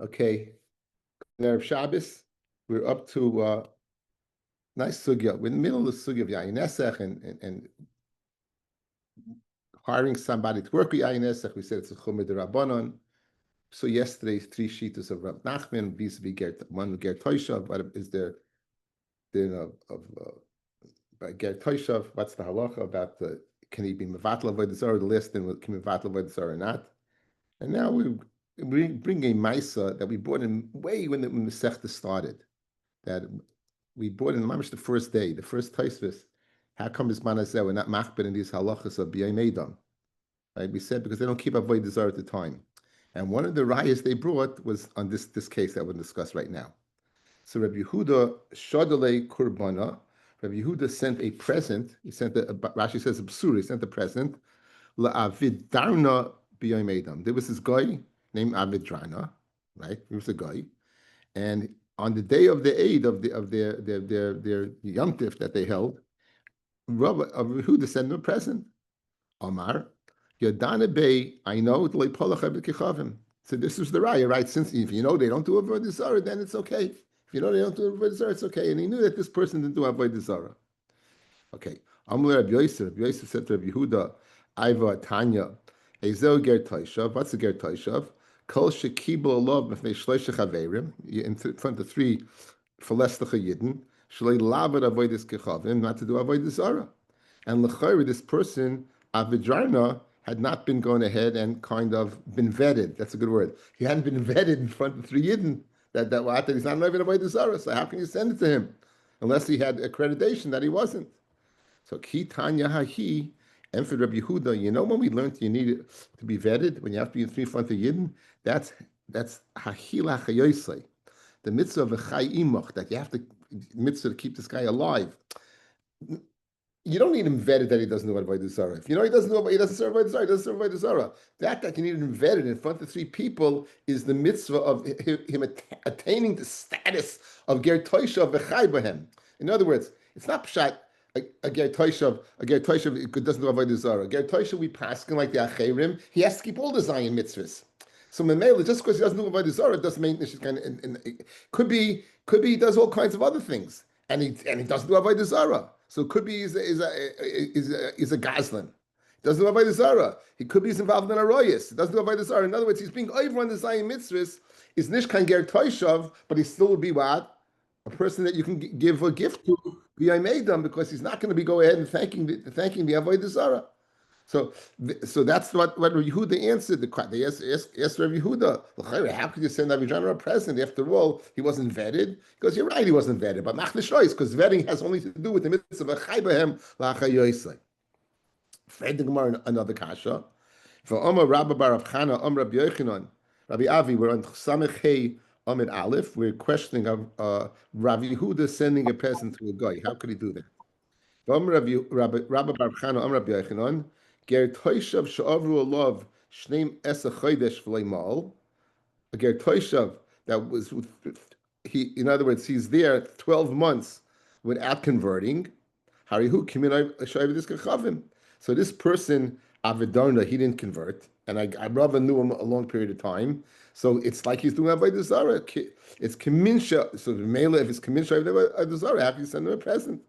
Okay, Erev Shabbos, we're up to nice sugya. We're in the middle of the sugya of Yayin Esech and hiring somebody to work with Yayin Esech. We said it's a Chumid Rabbanon. So yesterday's three sheetas of Rav Nachman, vis-a-vis one Ger Toishav. What is there of by Ger Toishav? What's the halacha about can he be mevatla avodah zarah? The last thing can be mevatla avodah zarah or not? And now we bring a Maisa that we brought in way when the Masechta started. That we brought in Mamish the first day, the first Taisvis. How come this manazeh we're not machbet in these halachas of b'yay meidam? Right? We said because they don't keep avodah zarah at the time. And one of the rayas they brought was on this case that we'll discuss right now. So Rabbi Yehuda Shadalei Kurbana. Rabbi Yehuda sent a present. He sent Rashi says a b'sura. He sent a present. La'avid darna b'yay meidam. There was this guy named Avid Darna, right? He was a guy, and on the day of the Eid of their Yom Tif that they held, Rabbi Yehuda sent them a present. Omar, Yadana Bey, I know so this is the raya, right? Since if you know they don't do avodah zarah, then it's okay. If you know they don't do avodah zarah, it's okay. And he knew that this person didn't do avodah zarah. Okay. Amr Rabbi Yosef. Rabbi Yosef said to Rabbi Yehuda, Aiva Tanya, Ezel Ger Toishav. What's the Ger Toishav? Kol shekibel alav mefnei shloisha chaverim, in front of three falestacha yidden, shlei lavad avodas kechavim, not to do avodas zara. And l'chayri, this person avidrarna had not been going ahead and kind of been vetted. That's a good word. He hadn't been vetted in front of three yidden that he's not even avodas zara. So how can you send it to him unless he had accreditation that he wasn't? So ki tanya hahi. And for Rabbi Yehuda, you know when we learned you need it to be vetted, when you have to be in front of Yidden, that's hachila chayoisei, the mitzvah of a chay imach, that you have to mitzvah to keep this guy alive. You don't need him vetted that he doesn't know what avodah zarah. If you know he doesn't serve avodah zarah, he doesn't serve avodah zarah. That you need him vetted in front of three people is the mitzvah of him attaining the status of ger toisha v'chay b'hem. In other words, it's not pshat. A ger toishav doesn't do avodah zarah. A ger toishav we paskin like the acherim. He has to keep all the Zion mitzvahs. So memela, just because he doesn't do avodah zarah doesn't mean this kind of. Could be he does all kinds of other things, and he doesn't do avodah zarah. So it could be he's a gazlan. He doesn't do avodah zarah. He could be involved in a royas. He doesn't do avodah zarah. In other words, he's being over on the Zion mitzvahs. Is nishkan ger toishav, but he still would be what? A person that you can give a gift to, because he's not going to be go ahead and thanking the avodah zarah. So that's what Rabbi Yehuda answered. They asked Rabbi Yehuda, how could you send Rabbi John a present? After all, he wasn't vetted. Because you're right, he wasn't vetted. But machnishois, because vetting has only to do with the mitzvah of chay b'hem la'chayoisei. Fred the Gemara another kasha. For Omar Rabbi Bar Rav Chana, Omar Rabbi Yochanan, Rabbi Avi, we're on Samech Hey Amid Aleph. We're questioning Rabbi Yehuda sending a present to a guy. How could he do that? Rabbi Bar Chana, Amar Rabbi Yochanan, Ger Toishav Sha'avru Alav Shneim Esa Chodesh V'lei Mal. A Ger Toishav that was he. In other words, he's there 12 months without converting. Harihu Kimin Shayvidis Kachavim. So this person Avidarna, he didn't convert, and I rather knew him a long period of time. So it's like he's doing avodah zarah. It's kaminsha. So the mele, if it's kaminsha avodah zarah, how can you send him a present?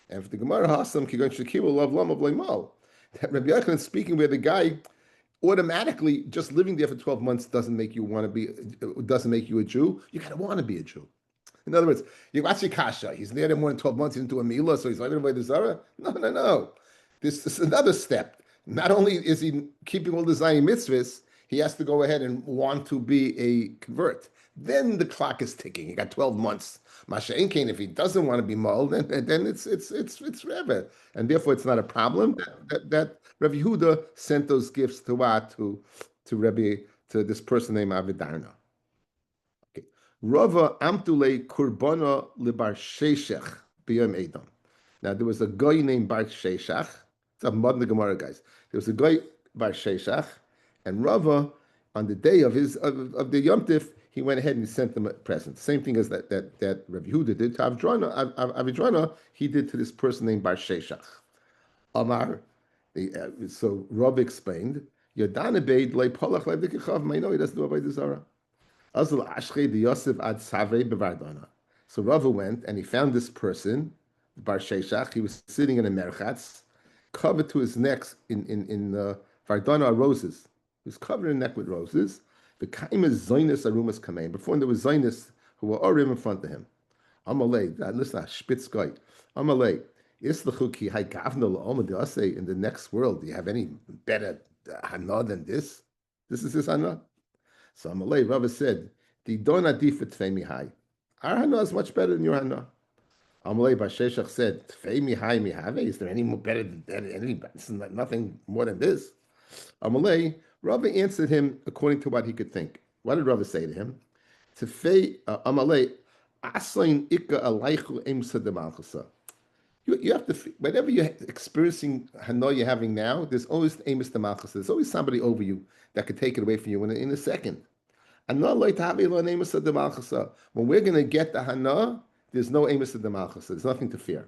And for the Gemara Hasam kigon shekibul love lam of mal. That Rabbi Yochanan is speaking where the guy automatically just living there for 12 months doesn't make you a Jew. You gotta want to be a Jew. In other words, you watch your kasha. He's there more than 12 months. He didn't do a milah, so he's like avodah zarah. No. This is another step. Not only is he keeping all the Zion mitzvahs, he has to go ahead and want to be a convert. Then the clock is ticking. He got 12 months. Masha'in Kain, if he doesn't want to be mulled, then it's forever. And therefore it's not a problem that Rabbi Yehuda sent those gifts to what? To Rabbi, to this person named Avidarna. Okay. Rava Amtule Kurbana Libar Sheshech B'Yom Edom. Now there was a guy named Bar Sheshach. It's a modern Gemara, guys. There was a guy Bar Sheshach, and Rava, on the day of the Yom Tif, he went ahead and sent them a present. Same thing as that Rabbi Yehuda did to Avidrana, he did to this person named Bar Sheshach. Amar, so Rava explained, Yodana Beid Le Polach Le V'Kichav. I know he doesn't do avodah zarah. Azul Ashche de Yosef ad Save bevardana. So Rava went and he found this person, Bar Sheshach. He was sitting in a merchatz, covered to his neck in Vardana roses. He was covered in neck with roses. The kaimas Zainis arumas kamein. Before there was Zainis who were already in front of him. Amalei, listen, spitz guy. Amalei, islachu ki hay gavna la'omadase in the next world. Do you have any better hana than this? This is his hana. So Amalei, Rava said, the don adifet tfei mihai. Our hana is much better than your hana. Amalei Basheshach said, tfei mihai mihave. Is there any more better than any? Nothing more than this. Amalei, Rava answered him according to what he could think. What did Rava say to him? Tfei Amalei. You have to, whatever you're experiencing, Hano you're having now, there's always the Amos Malchus. There's always somebody over you that could take it away from you in a second. When we're going to get the Hana, there's no Amos Malchus. There's nothing to fear.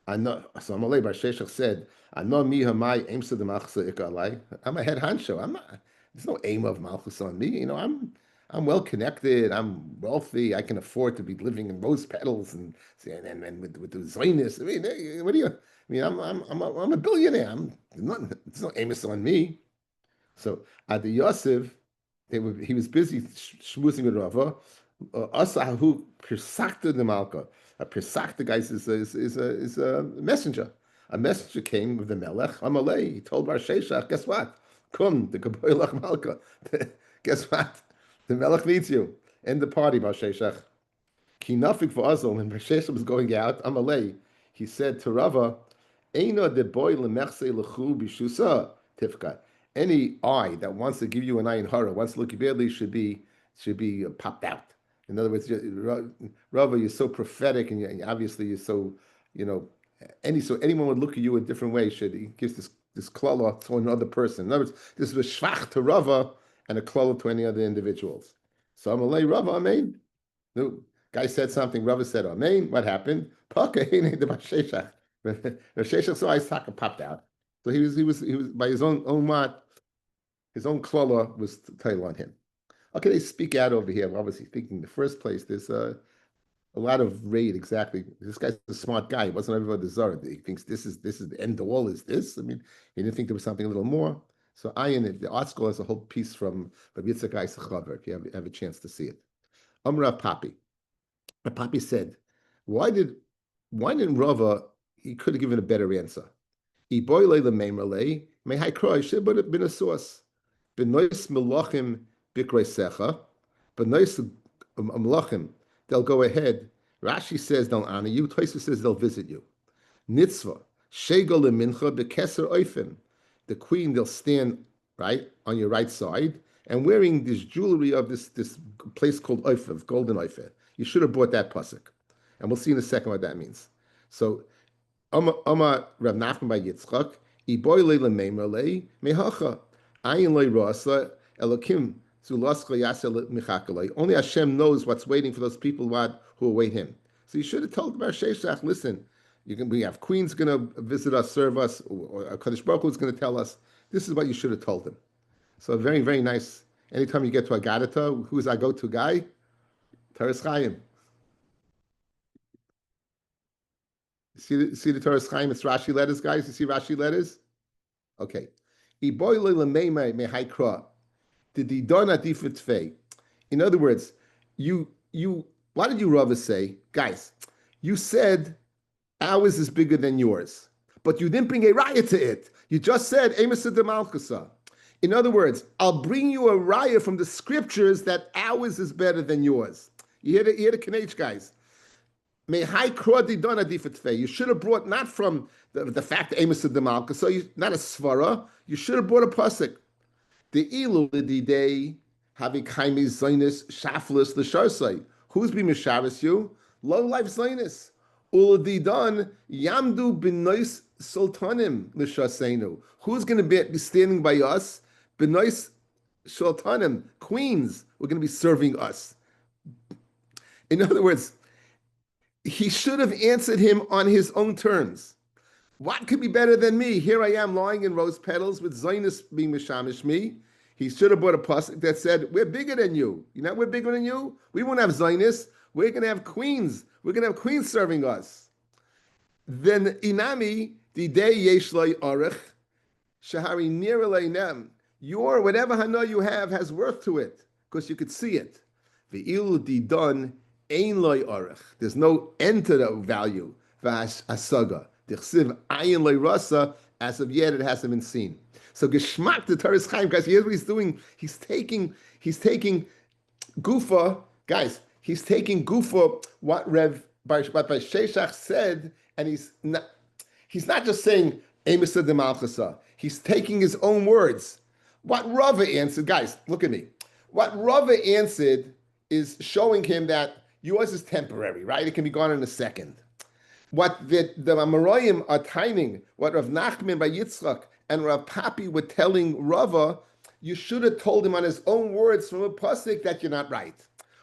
So Amalei Bar Sheshach said, I'm a head honcho. There's no aim of Malchus on me. I'm well connected. I'm wealthy. I can afford to be living in rose petals and with the Zionist. I mean, what do you? I mean, I'm a billionaire. There's no Amos on me. So at the Yosef, he was busy schmoozing with Rava. Asahu Pirsakta the Malka. A Pirsakta, guys, is a messenger. A messenger came with the Melech. Amalei. He told Bar Sheshach, guess what? Come, the Gaboylach Malka. Guess what? The Melech needs you. End the party, Bar Sheshach. Kinafik for Azul, when Bar Sheshach was going out, Amalei, he said to Rava, Eina de boy lemechse lechu bishusa tifka. Any eye that wants to give you an eye in horror, wants to look you badly, should be popped out. In other words, Rava, you're so prophetic, and obviously you're so, so anyone would look at you a different way. He gives this klala to another person. In other words, this is a shvach to Rava and a klala to any other individuals. So Amalei Rava, amen. The guy said something. Rava said, amen. What happened? Paka the Sheshach. Sheshach saw his taka popped out. So he was by his own mat, his own klala was title on him. Okay, they speak out over here. Obviously, speaking in the first place, there's a lot of raid. Exactly, this guy's a smart guy. He wasn't everybody Zorah. He thinks this is the end of all. Is this? I mean, he didn't think there was something a little more. So the art school has a whole piece from Rabbi Yitzchak Eisachaver, if you have a chance to see it. Amra Papi. Papi said, why didn't Rava? He could have given a better answer. He boiled the memrele. May I cry? Should have been a source. Benois melachim bikrei secha. Benois melachim. They'll go ahead. Rashi says they'll honor you. Tosfos says they'll visit you. Nitzvah shegel lemincha bekeser oifen. The queen, they'll stand right on your right side and wearing this jewelry of this place called oifer, golden oifer. You should have bought that pasuk, and we'll see in a second what that means. So. Rav Nachman by Yitzchak, Iboy le memrele mehacha, ayin le rasa elokim zulaska yasel michakalei. Only Hashem knows what's waiting for those people who await Him. So you should have told Bar Sheshach, listen, we have queens going to visit us, serve us, or Kadosh Baruch Hu is going to tell us. This is what you should have told them. So very, very nice. Anytime you get to Agadata, who's our go-to guy? Teres Chaim. See the Torah Chaim, it's Rashi letters, guys. You see Rashi letters? Okay. In other words, what did you Rava say? Guys, you said ours is bigger than yours, but you didn't bring a raya to it. You just said Amos de Malchusa. In other words, I'll bring you a raya from the scriptures that ours is better than yours. You hear the Kanech, guys. You should have brought not from the fact that Amos of the Malka, so not a svara. You should have brought a pasuk. The ilu day having kaimi zainis shaflis l'sharsai. Who's be mishavis you? Low life zainis. Uladidan yamdu benois sultanim l'shaseinu. Who's going to be standing by us? Benois sultanim, queens. We're going to be serving us. In other words, he should have answered him on his own terms. What could be better than me? Here I am lying in rose petals with Zionist being mishamish me. He should have bought a pasuk that said, "We're bigger than you. You know, we're bigger than you. We won't have Zionists. We're going to have queens. We're going to have queens serving us." Then inami the day yeshloi arich shahari nir nem. Your whatever hana you have has worth to it because you could see it. The ilu didon ein loy arich. There's no end to the value. Vas asaga. Dichsiv ayin loy rasa. As of yet, it hasn't been seen. So geschmack the Torah's Chaim, guys. Here's what he's doing. He's taking gufa, guys. He's taking gufa what what by Sheshach said, and he's not just saying Emesa de Malchasa. He's taking his own words. What Rava answered, guys, look at me. What Rava answered is showing him that yours is temporary, right? It can be gone in a second. What the Amoraim are timing, what Rav Nachman by Yitzchak and Rav Papi were telling Rava, you should have told him on his own words from a pasuk that you're not right.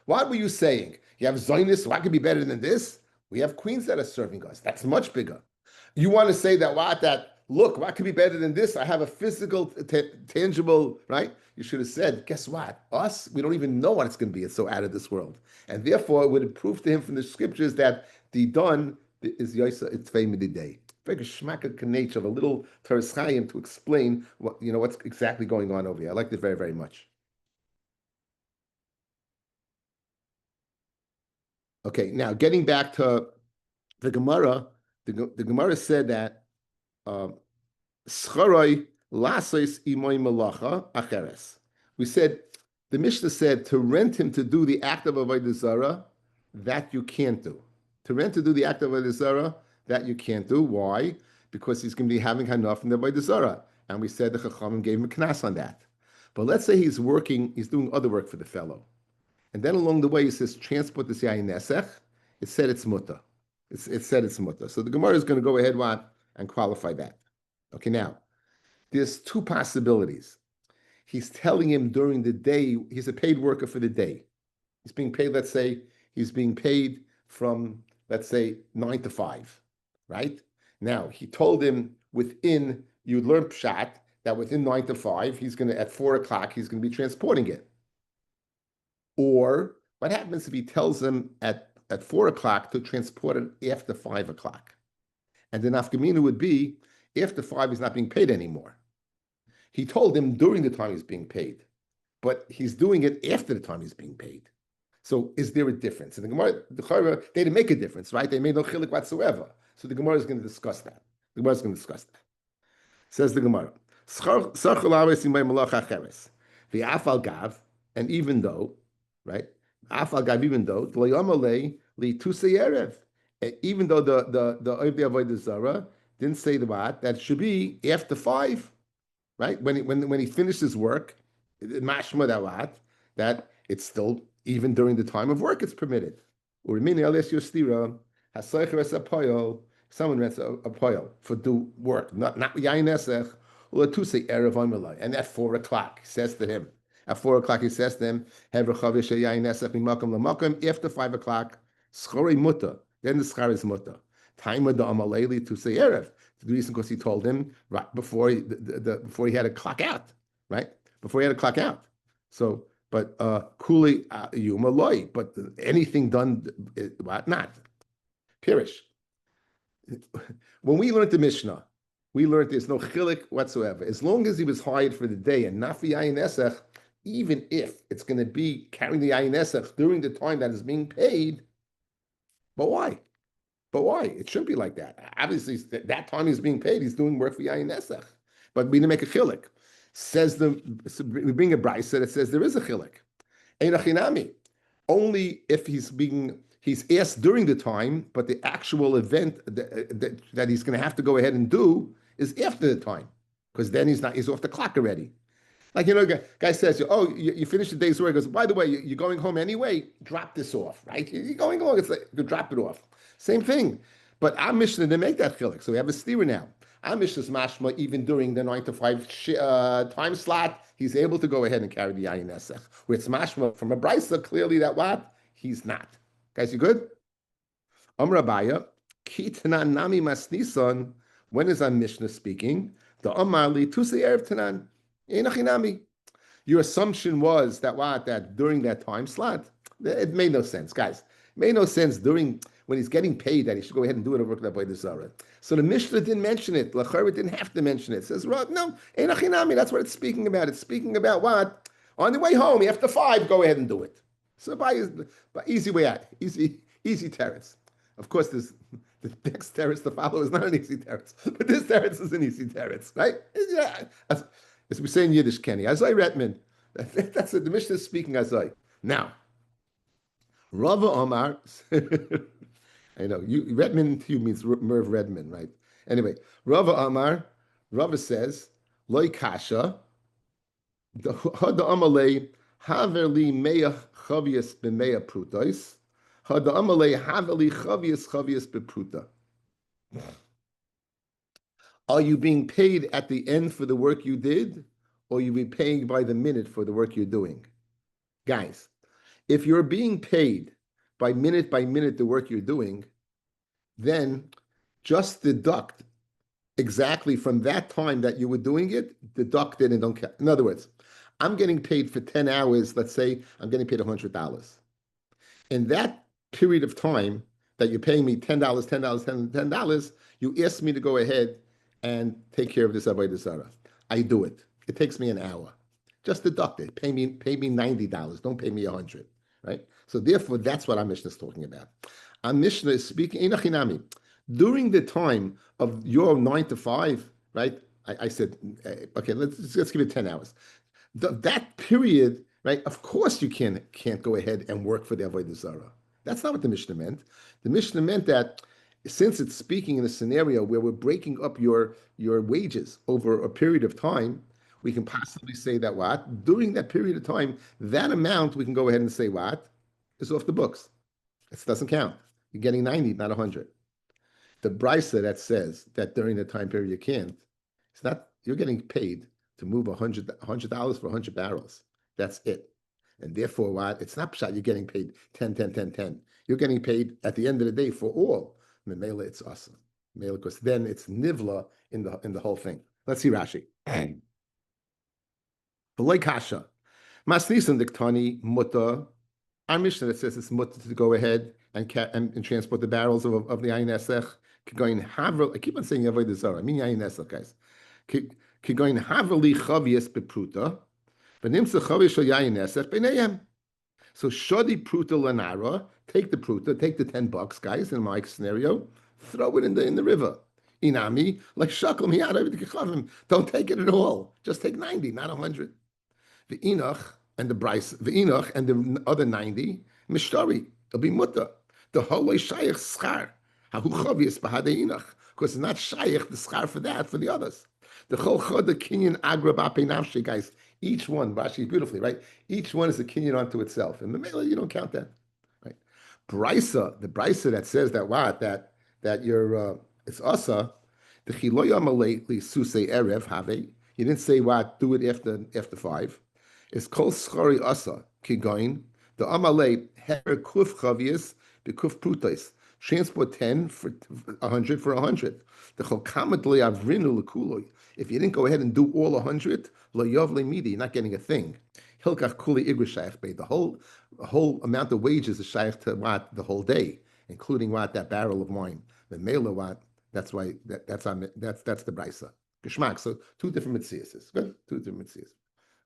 What were you saying? You have Zionists, what could be better than this? We have queens that are serving us. That's much bigger. You want to say that what could be better than this? I have a physical, tangible, right? You should have said, guess what? Us, we don't even know what it's going to be. It's so out of this world. And therefore, it would have proved to him from the scriptures that the done is Yoisa Itzvei Mididei. Very geschmack nature of a little Torah's Chaim to explain what's exactly going on over here. I liked it very, very much. Okay, now getting back to the Gemara, the Gemara said that Scharoi lasos imoy malacha acheres. We said the Mishnah said to rent him to do the act of Avodah Zorah, that you can't do. To rent to do the act of Avodah Zorah, that you can't do. Why? Because he's going to be having hanaf from the Avodah Zorah. And we said the Chachamim gave him a knas on that. But let's say he's doing other work for the fellow. And then along the way he says, transport this yayin nesech. It said it's mutter. It said it's mutter. So the Gemara is going to go ahead and qualify that. Okay, now, there's two possibilities. He's telling him during the day, he's a paid worker for the day. He's being paid, let's say, from, let's say, 9 to 5, right? Now, he told him you learn pshat, that within 9 to 5, at 4 o'clock, he's going to be transporting it. Or what happens if he tells him at 4 o'clock to transport it after 5 o'clock? And the nafkamina would be, after 5, he's not being paid anymore. He told him during the time he's being paid, but he's doing it after the time he's being paid. So is there a difference? And the Gemara, they didn't make a difference, right? They made no chilik whatsoever. So the Gemara is going to discuss that. Says the Gemara, the afal gav, and even though, right? Afal gav, even though even though the Avodah Zarah didn't say that should be after 5, right? When he finished his work, mashma that it's still even during the time of work it's permitted. Someone rents a poil for do work, not yayin nesech, or to say erev omelai, and at 4 o'clock he says to him. At 4 o'clock he says to him, after 5 o'clock, schori mutter. Then the schar is mutter. Time of the amaleli to say erev. The reason because he told him right before he had to clock out, right? Before he had to clock out. So, but kuli yumaloi. But anything done, what not? Pirish. When we learned the Mishnah, we learned there's no chilik whatsoever. As long as he was hired for the day and not for yayin esech, even if it's going to be carrying the yayin esech during the time that is being paid, but why? It shouldn't be like that. Obviously, that time he's being paid, he's doing work for yayin esech. But we didn't make a chilik. We bring a brisa that says there is a chilik. Ein achinami. Only if he's asked during the time, but the actual event that he's going to have to go ahead and do is after the time, because then he's off the clock already. Like, guy says, you finished the day's work. He goes, by the way, you're going home anyway, drop this off, right? You're going along, it's like, you drop it off. Same thing. But our Mishnah didn't make that chilik, so we have a steer now. Our Mishnah's mashma, even during the 9 to 5 time slot, he's able to go ahead and carry the yayin esech. Where it's mashma from a brisa, clearly that what? He's not. Guys, you good? Rabbi, Kitana Nami Masnison. When is our Mishnah speaking? The Amarli Tusi Erev Tanan. You Your assumption was that what that during that time slot, it made no sense, guys. It made no sense during when he's getting paid that he should go ahead and do it over the Avodah Zorah. So the Mishnah didn't mention it. Lachar didn't have to mention it. It says, no, Einachinami. That's what it's speaking about. It's speaking about what on the way home after 5, go ahead and do it. So by easy way out, easy terrace. Of course, there's the next terrace to follow is not an easy terrace, but this terrace is an easy terrace, right? Yeah, as we say in Yiddish, Kenny, Azai Retman. That's what the Mishnah is speaking Azai. Now, Rava Omar, I know, Redman to you means Merv Redman, right? Anyway, Rava Omar, Rava says, Loi Kasha, the Amalei, Haverli Meya Chavias B'Meya Prutais, Hada Amalei Haverli Chavias B'Pruta. Are you being paid at the end for the work you did, or you be paying by the minute for the work you're doing? Guys, if you're being paid by minute the work you're doing, then just deduct exactly from that time that you were doing it, deduct it and don't count. In other words, I'm getting paid for 10 hours. Let's say I'm getting paid $100. In that period of time that you're paying me $10, $10, you ask me to go ahead and take care of this Avodah Zarah. I do it. It takes me an hour. Just deduct it. Pay me $90. Don't pay me 100. Right? So therefore, that's what our Mishnah is talking about. Our Mishnah is speaking Einachinami. During the time of your 9 to 5, right? I said, okay, let's give it 10 hours. That period, right? Of course, you can't go ahead and work for the Avodah Zarah. That's not what the Mishnah meant. The Mishnah meant that since it's speaking in a scenario where we're breaking up your wages over a period of time, we can possibly say that what during that period of time, that amount we can go ahead and say what is off the books. It doesn't count. You're getting 90, not 100. The brisa that says that during the time period you can't, it's not. You're getting paid to move $100 for 100 barrels. That's it. And therefore, what? It's not pshat. You're getting paid 10, 10, 10, 10. You're getting paid at the end of the day for all. Memela, it's awesome. Because then it's nivla in the whole thing. Let's see Rashi. V'loi kasha. Masnisan diktani muta. Our Mishnah that says it's muta to go ahead and transport the barrels of the ayin esech. I keep on saying avodah zarah. I mean ayin esech, guys. Kigoin haveli chavies bepruta. V'nimsa chavies shel yayin esech b'neihem. So shodi pruta lanara. Take the pruta. Take the $10, guys. In my scenario, throw it in the river. Inami like shakel miyad. Don't take it at all. Just take 90, not 100. The Enoch and the Bryce, the Enoch and the other 90, Mishtari, it'll be Mutta. The Holoi Shaykh Schar, Hahu Chavius Bahade Enoch, because it's not Shaykh, the Schar for that, for the others. The Chol Chod, the Kinyan Agra Bape Nafshi, guys, each one, Rashi beautifully, right? Each one is a Kinyan unto itself. And the Mela, you don't count that, right? Brysa, the Brysa that says that what, that you're, it's Asa, the Chiloya Malay, Suse Erev, Have, you didn't say what, do it after 5. Is kol schari asa kigoin the amalei her kuf chavius the kuf prutais transport 10 for 100 for 100. The chokamet le'avrinu lekuloi. If you didn't go ahead and do all 100, lo yovle midi, you're not getting a thing. Hilkach kuli igr shaykh bay. The whole amount of wages is shaykh to what the whole day, including what that barrel of wine. The mela what. That's why that's the brisa. Geschmack. So 2 different mitzias. Good. 2 different mitzias.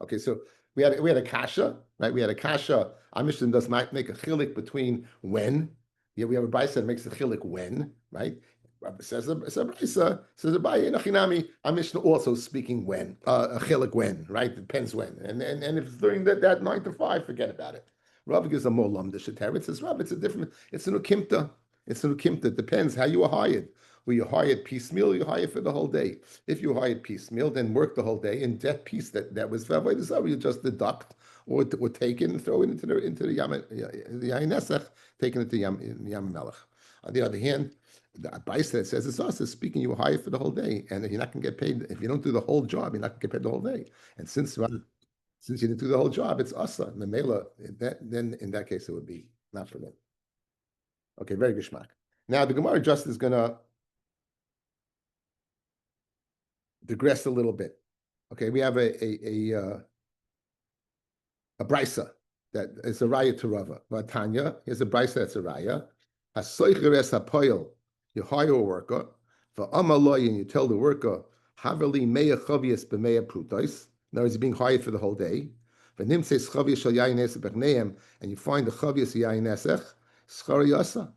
Okay, so we had a kasha, right? We had a kasha. Our Mishnah does not make a chilik between when. Yeah, we have a brisa that makes a chilik when, right? Says a brisa, says a brisa nachinami. Our Mishnah also speaking when, a chilik when, right? Depends when, and if it's during that 9 to 5, forget about it. Rav gives a more lumdish atar. It says Rav, it's a nukimta. It's a nukimta. It depends how you are hired. Were you hired piecemeal? You hired for the whole day. If you hired piecemeal, then work the whole day. And that piece that was Avodah Zarah, you just deduct or take it and throw it into the Yain Nesach, taking it to Yam Melech. On the other hand, the advice that says it's us is speaking. You were hired for the whole day, and you're not going to get paid if you don't do the whole job. You're not going to get paid the whole day. And since you didn't do the whole job, it's asa. Memela. Then in that case, it would be not for them. Okay, very geschmack. Now the Gemara just is going to digress a little bit. Okay, we have a a brisa that is a raya to Rava. Vatanya, here's a brisa that's a raya. Hasoicher es hapoil, you hire a worker. Va'amaloy, and you tell the worker, Haveli meya chavias b'meya prutais. In other words, you're being hired for the whole day. V'nim says chavias shal yayin esech b'chneim, and you find the chavias yayin esech, schar yasa.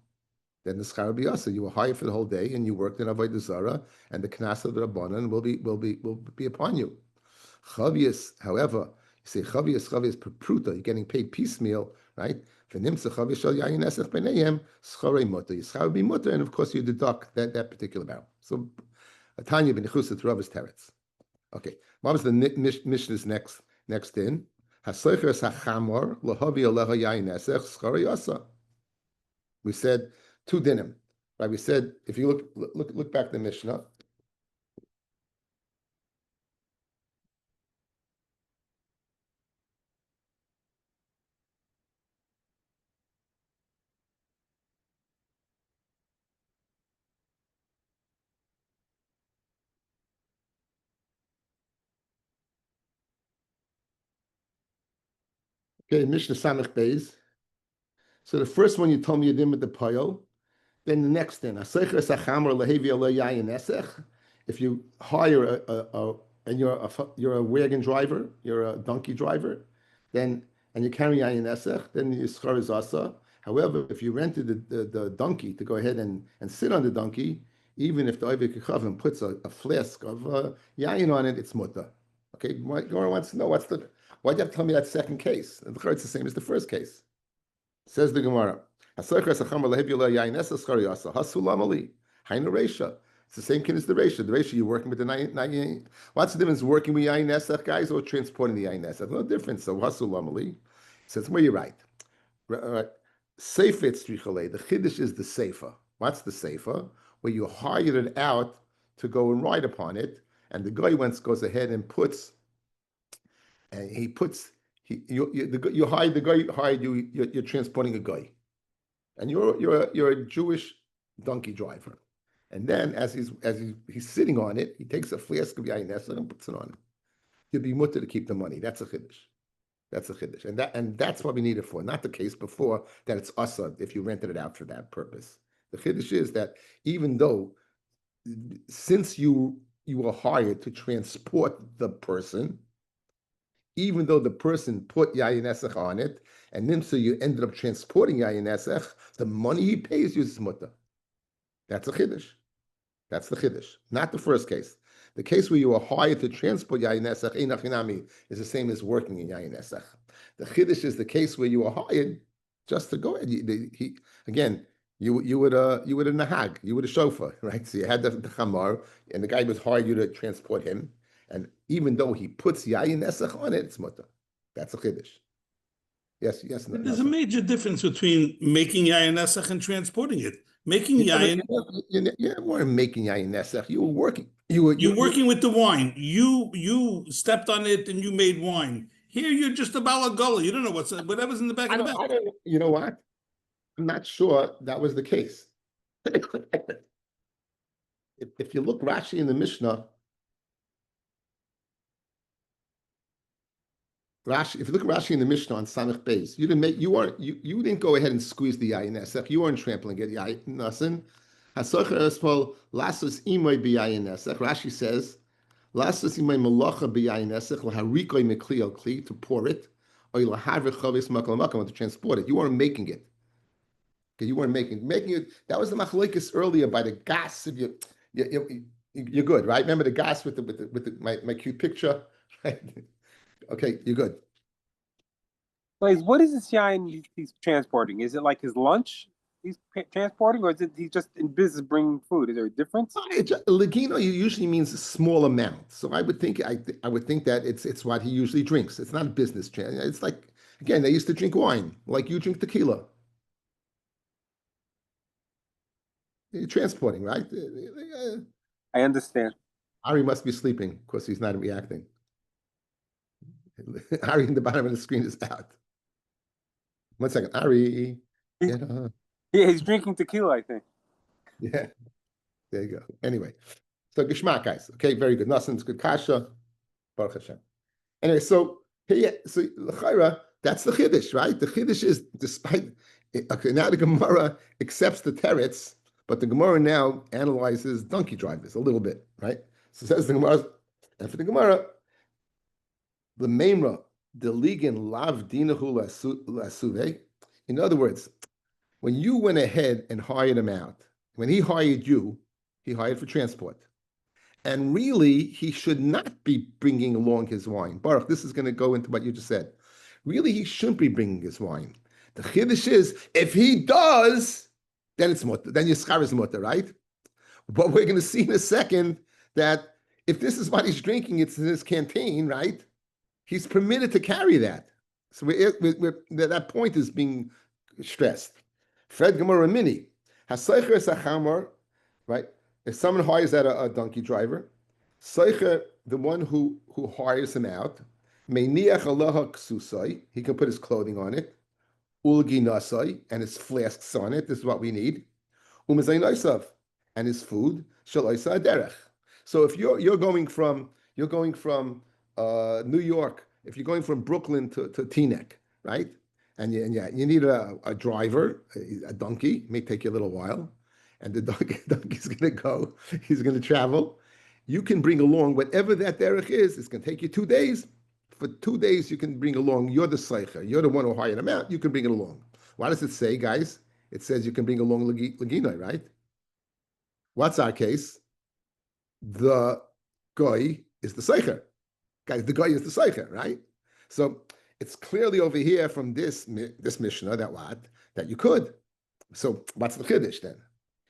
Then the schar b'yasa. You were hired for the whole day, and you worked in Avodah Zorah, and the knas of the Rabbanan will be upon you. Chavias, however, you say chavias per pruta, you're getting paid piecemeal, right? V'nimtza chavias shal yayin esech b'neihem, scharei mutter. Your schar will be mutter, and of course you deduct that particular amount. So, Tanya b'nechusa to Rava's teretz. Okay, what was the Mishnah's next in? Hasoicher sachamor lahavi aleha yayin esech scharei yasa. We said two dinim, right? We said if you look back the Mishnah. Okay, Mishnah Samech Beis. So the first one you told me you did with the pile. Then the next thing, if you hire and you're a wagon driver, you're a donkey driver, then and you carry yayin esech, then your schar is asa. However, if you rented the donkey to go ahead and sit on the donkey, even if the Oivik Kechavim puts a flask of yayin on it, it's mutter. Okay, Gora wants to know why do you have to tell me that second case? It's the same as the first case. Says the Gemara. It's the same kind as the Reisha. The Reisha, you're working with the Yayin. What's the difference working with Yayin Nesach, guys, or transporting the Yayin Nesach? No difference. So, Hasulamali says, well, you're right. Seifa Tzrichalei. The Chiddush is the Seifa. What's the Seifa? Where you hired it out to go and ride upon it, and the guy goes ahead and puts, you hired the guy hired you. You're transporting a guy, and you're a Jewish donkey driver. And then as he's sitting on it, he takes a flask of yayin esech and puts it on him. You'll be mutter to keep the money. That's a chiddush. That's a chiddush, and that's what we need it for. Not the case before that it's asa if you rented it out for that purpose. The chiddush is that even though since you were hired to transport the person, even though the person put yayin esech on it, and then so you ended up transporting yayin esech, the money he pays you is mutter. That's a chiddush. That's the chiddush, not the first case. The case where you are hired to transport yayin esech einachinami is the same as working in yayin esech. The chiddush is the case where you are hired just to go ahead. You would a nahag, you would a chauffeur, right? So you had the chamar, and the guy was hired you to transport him. And even though he puts yayin esech on it, it's mutter. That's a chiddush. Yes. No, there's a major difference between making yayin esech and transporting it. Making yayin, you weren't making yayin esech. You were working. You're working with the wine. You stepped on it and you made wine. Here you're just a balagullah. You don't know whatever's in the back of the bag. I don't. You know what? I'm not sure that was the case. If you look Rashi in the Mishnah. Rashi, if you look at Rashi in the Mishnah on Samech Beis, you didn't go ahead and squeeze the yayin esech. You weren't trampling it. Yayin nasin. Hasocher espol lasus imoy b'yayin esech. Rashi says lasus imoy malacha b'yayin esech laharikoi mekli al kli, to pour it, or lahaver chavis makal makam, to transport it. You weren't making it. Okay, you weren't making it. That was the machlokes earlier by the gas. If you're good, right? Remember the gas with my cute picture, right? Okay, you're good. Like, what is this yayin he's transporting? Is it like his lunch he's transporting, or is it he's just in business bringing food? Is there a difference? Legino usually means a small amount, so I would think that it's what he usually drinks. It's not a business. It's like, again, they used to drink wine like you drink tequila. You're transporting, right? I understand. Ari must be sleeping because he's not reacting. Ari in the bottom of the screen is out. 1 second. Ari. Yeah, he's drinking tequila, I think. Yeah. There you go. Anyway. So Geshmak, guys. Okay, very good. Nothing's good. Kasha. Baruch Hashem. Anyway, so Yeah, so l'chayra, that's the chiddush, right? The chiddush is despite okay, now the Gemara accepts the teretz, but the Gemara now analyzes donkey drivers a little bit, right? So says the Gemara, and for the Gemara, the memra the ligan lav dinahu lasuve. In other words, when you went ahead and hired him out, when he hired you, he hired for transport. And really, he should not be bringing along his wine. Baruch, this is going to go into what you just said. Really, he shouldn't be bringing his wine. The chiddush is, if he does, then it's mutter. Then your schar is mutter, right? But we're going to see in a second that if this is what he's drinking, it's in his canteen, right? He's permitted to carry that. So that point is being stressed. Fred Gemara Mini, Hasaycher Sachamar, right? If someone hires out a donkey driver, Seicher, the one who hires him out, Meiniach Aloha Ksusai, he can put his clothing on it, Ulgi Nasai, and his flasks on it. This is what we need. Umazainaisav, and his food, Shalaisa Derech. So if you're going from New York, if you're going from Brooklyn to Teaneck, right? And you need a driver, a donkey, it may take you a little while, and the donkey's going to go, he's going to travel. You can bring along whatever that derech is. It's going to take you 2 days. For 2 days, you can bring along, you're the seicher, you're the one who hired him out, you can bring it along. What does it say, guys? It says you can bring along Laginoi, right? What's our case? The guy is the seicher. Guys, the guy is the seicher, right? So it's clearly over here from this Mishnah that you could. So what's the chiddush then?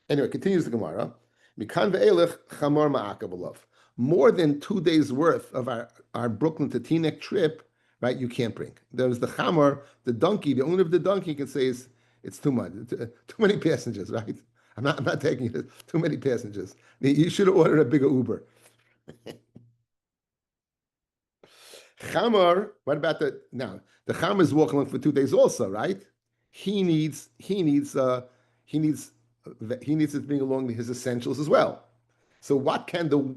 Anyway, continues the Gemara. Mikan ve'elech chamor ma'akav. More than 2 days worth of our Brooklyn to Teaneck trip, right? You can't bring. There's the chamor, the donkey. The owner of the donkey can say it's too much, too many passengers, right? I'm not taking it. Too many passengers. You should have ordered a bigger Uber. Chamor, what about the chamor is walking along for 2 days also, right? He needs to bring along his essentials as well. So what can the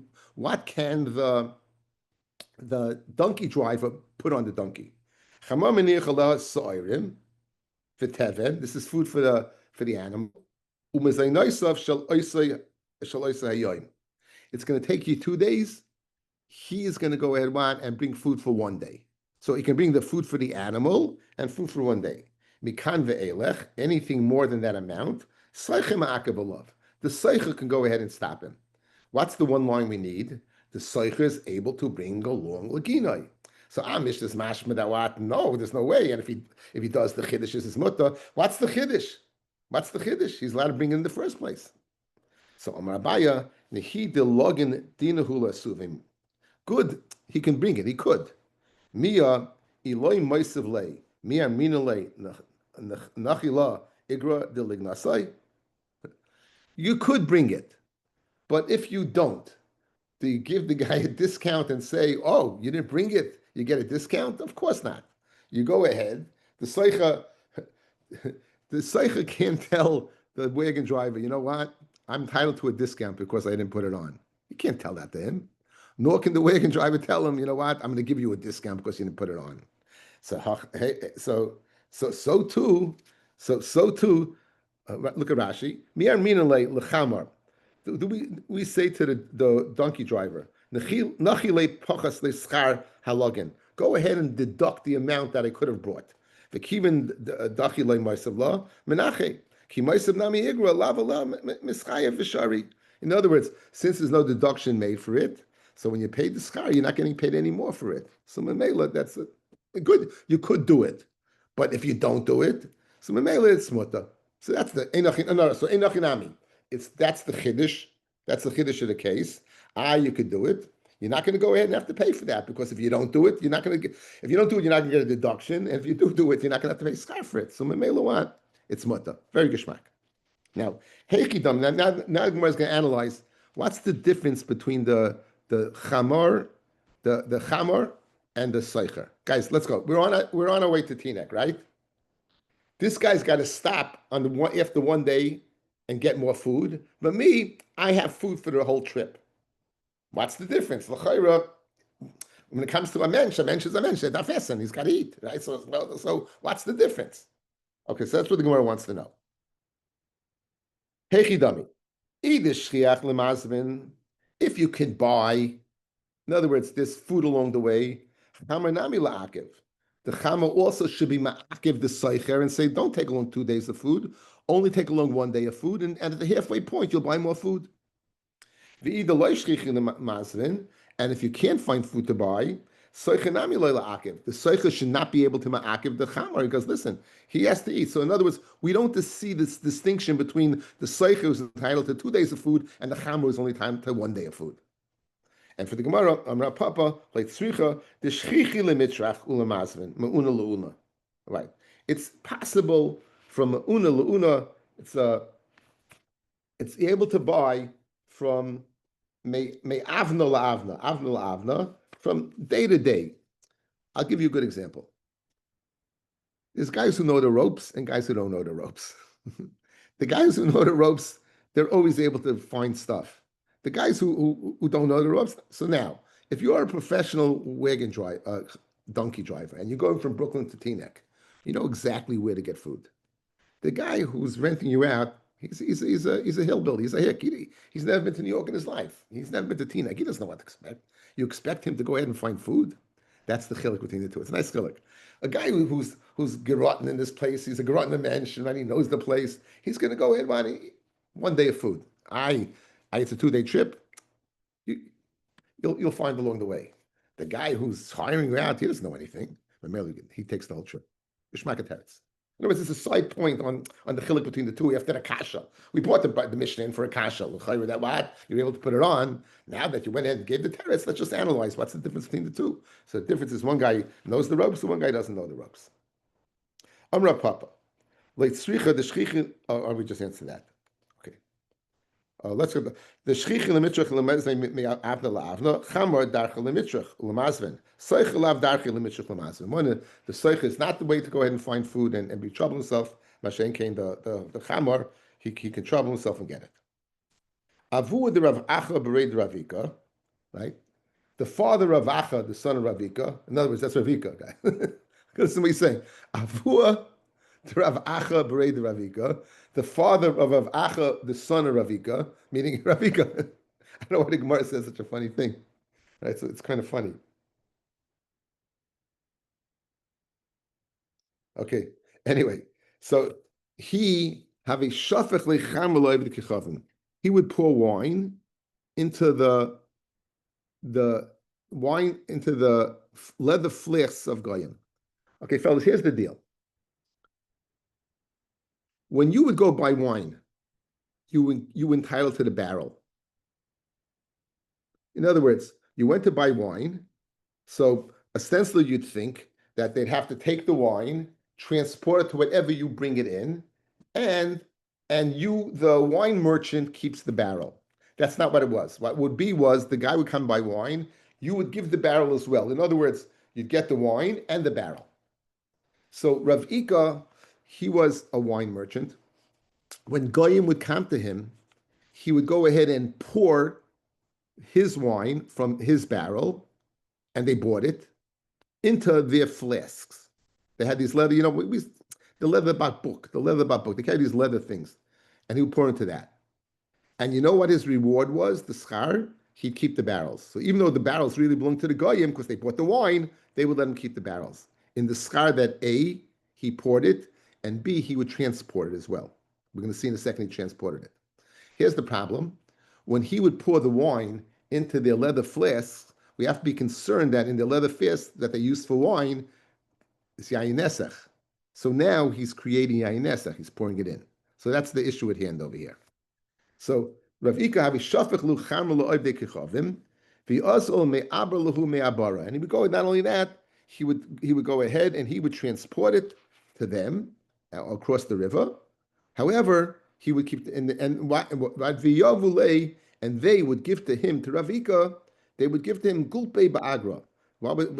donkey driver put on the donkey? This is food for the animal. It's going to take you 2 days. He is going to go ahead and bring food for 1 day. So he can bring the food for the animal and food for 1 day. Mikan ve'elech, anything more than that amount, the seicher can go ahead and stop him. What's the one line we need? The seicher is able to bring along laginoi. So Amish is mashma that what? No, there's no way. And if he does the chiddush is his mutter, what's the chiddush? What's the chiddush? He's allowed to bring it in the first place. So Amar Abaya, nehi de login dinahula suvim. Good, he can bring it. He could. Mia Eloi Moisev lei. Mia Minale Nachila Igra de Lignasai. You could bring it, but if you don't, do you give the guy a discount and say, "Oh, you didn't bring it, you get a discount"? Of course not. You go ahead. The seicha can't tell the wagon driver, you know what? I'm entitled to a discount because I didn't put it on. You can't tell that to him. Nor can the wagon driver tell him, you know what? I'm going to give you a discount because you didn't put it on. So too. Look at Rashi. Do we say to the donkey driver, go ahead and deduct the amount that I could have brought. In other words, since there's no deduction made for it, so when you pay the schar, you're not getting paid any more for it. So memela, that's good. You could do it, but if you don't do it, so memela it's muta. So that's the enochinami. That's the chiddush. That's the chiddush of the case. You could do it. You're not going to go ahead and have to pay for that because if you don't do it, you're not going to get. If you don't do it, you're not going to get a deduction. And if you do it, you're not going to have to pay schar for it. So memela what? It's muta. Very geschmack. Now, heichidam. Now Gemara is going to analyze what's the difference between the chamor, the chamor, and the seicher. Guys, let's go. We're on our way to Teaneck, right? This guy's got to stop after 1 day and get more food. But me, I have food for the whole trip. What's the difference? L'chayra, When it comes to a mensch is a mensch. Dafesan, he's got to eat, right? So what's the difference? Okay, so that's what the Gemara wants to know. Hechidami, if you can buy, in other words, this food along the way, the chama also should be ma'akiv the seicher and say, don't take along 2 days of food, only take along 1 day of food, and at the halfway point, you'll buy more food. And if you can't find food to buy, the seicher should not be able to ma'akiv the chama, because listen, he has to eat. So in other words, we don't see this distinction between the seicher who's entitled to 2 days of food and the chama who's only entitled to 1 day of food. And for the Gemara, Amra Papa, like tzricha, the shchichi lemitrach ulamazvin, ma'una leuna. Right. It's possible from ma'una leuna, it's able to buy from me avna la'avna, from day to day. I'll give you a good example. There's guys who know the ropes and guys who don't know the ropes. The guys who know the ropes, they're always able to find stuff. The guys who don't know the ropes. So now, if you're a professional wagon driver, donkey driver, and you're going from Brooklyn to Teaneck, you know exactly where to get food. The guy who's renting you out, he's a hillbilly. He's a hick. He's never been to New York in his life. He's never been to Teaneck. He doesn't know what to expect. You expect him to go ahead and find food? That's the chiluk between the two. It's a nice chiluk. A guy who's gerotten in this place, he's a gerotten mensch, and he knows the place. He's going to go ahead and eat 1 day of food. It's a 2-day trip. You'll find along the way. The guy who's hiring you out, he doesn't know anything. He takes the whole trip. Ishmak teretz. In other words, it's a side point on the chiluk between the two. After a kasha, we brought the Mishnah in for a kasha. That what you're able to put it on. Now that you went ahead and gave the teretz, let's just analyze what's the difference between the two. So the difference is one guy knows the ropes, and one guy doesn't know the ropes. Amra Papa, late tzricha the shchicha. Oh, we just answered that. Let's go. The shchich lemitrach lemezne avna laavna chamor darcha lemitrach lemazvin seichel lav darcha lemitrach lemazvin. When the seichel is not the way to go ahead and find food and be trouble himself. Mashen came the chamor, he can trouble himself and get it. Avu the Rav Acha bereid Ravika, right? The father of Acha, the son of Ravika. In other words, that's Ravika guy. Listen what he's saying. Avu the Rav Acha bereid Ravika. The father of Rav Acha, the son of Ravika, meaning Ravika. I don't know why the Gemara says such a funny thing. Right? So it's kind of funny. Okay. Anyway, so he have a shafech lecham aloy v'kichavim. He would pour wine into the leather flasks of goyim. Okay, fellas, here's the deal. When you would go buy wine, you entitled to the barrel. In other words, you went to buy wine, so ostensibly you'd think that they'd have to take the wine, transport it to whatever you bring it in, and the wine merchant keeps the barrel. That's not what it was. What would be was the guy would come buy wine, you would give the barrel as well. In other words, you'd get the wine and the barrel. So Rav Ika, he was a wine merchant. When Goyim would come to him, he would go ahead and pour his wine from his barrel, and they bought it, into their flasks. They had these leather, the leather book. They carried these leather things, and he would pour into that. And you know what his reward was? The schar? He'd keep the barrels. So even though the barrels really belonged to the Goyim, because they bought the wine, they would let him keep the barrels. In the schar that A, he poured it, and B, he would transport it as well. We're going to see in a second he transported it. Here's the problem. When he would pour the wine into their leather flasks, we have to be concerned that in the leather flasks that they used for wine, it's yayin nesach. So now he's creating yayin nesach. He's pouring it in. So that's the issue at hand over here. So Rav Ika havi shafech lu chamar lo'oivdei kichavim v'yazol me'abar lahu me'abara. And he would go, not only that, he would go ahead and he would transport it to them across the river. However, he would keep and they would give to him, to Ravika, they would give to him gulpe ba'agra.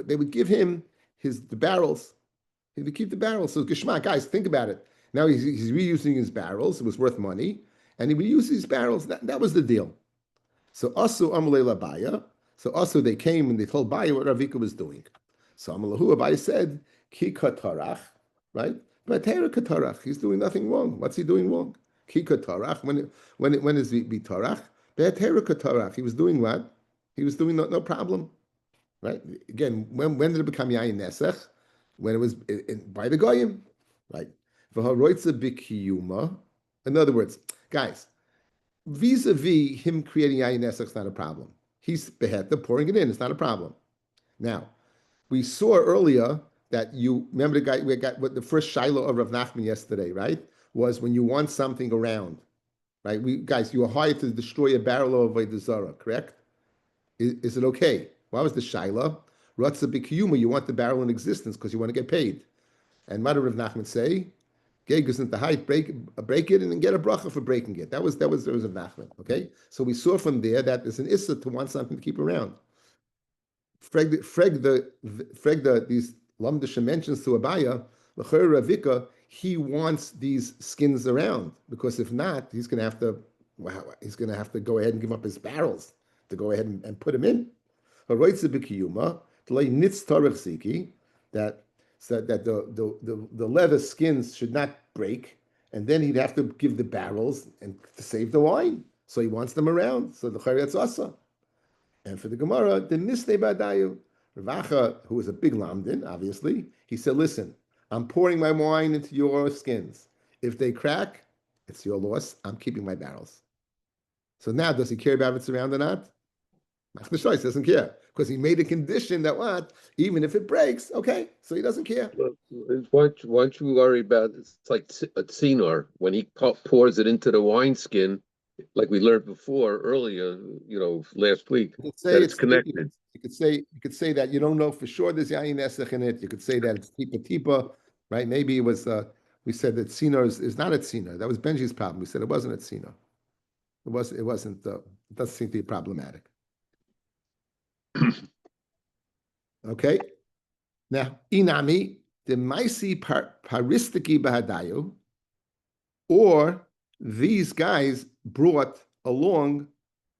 They would give him the barrels. He would keep the barrels. So Gishma, guys, think about it. Now he's reusing his barrels. It was worth money, and he would use these barrels. That was the deal. So asu amalei labaya. So also they came and they told Abaye what Ravika was doing. So Amalahu Abaye said, Ki katarach, right? But katarach, he's doing nothing wrong. What's he doing wrong? Ki katarach, when is he bitarach? Be'atera katarach, he was doing what? He was doing no problem, right? Again, when did it become Yayin Nesech? When it was by the Goyim, right? V'haroitza b'kiyuma. In other words, guys, vis-a-vis him creating Yayin Nesech is not a problem. He's beheta pouring it in. It's not a problem. Now, we saw earlier that you remember the guy we got what the first shiloh of Rav Nachman yesterday, right? Was when you want something around, right? You were hired to destroy a barrel of Avodah Zorah, correct? Is it okay? What was the shiloh? Ratza b'kiyuma, you want the barrel in existence because you want to get paid. And what did Rav Nachman say? Geg isn't the height, break it and then get a bracha for breaking it. That was Rav Nachman. Okay, so we saw from there that there's an issa to want something to keep around. Freg these lamdisha mentions to Abaya, l'cher Ravika, he wants these skins around because if not, he's going to have to go ahead and give up his barrels to go ahead and put them in. That so that the leather skins should not break, and then he'd have to give the barrels and to save the wine. So he wants them around. So the Charetz Asa. And for the Gemara, the Misnei Badayu, Ravacha, who was a big lamdin, obviously, he said, listen, I'm pouring my wine into your skins. If they crack, it's your loss. I'm keeping my barrels. So now, does he care about if it's around or not? Machne Shoyce doesn't care because he made a condition that what, even if it breaks, okay, so he doesn't care. Why don't you worry about it's like a tzinor when he pours it into the wineskin, like we learned before earlier, last week. That it's connected. You could say that you don't know for sure there's yayin nesech in it. You could say that it's tipa, right? Maybe it was. We said that tzino is not a tzino. That was Benji's problem. We said it wasn't a tzino. It wasn't. It doesn't seem to be problematic. Okay. Now, inami the maisi paristiki bahadayu, or these guys brought along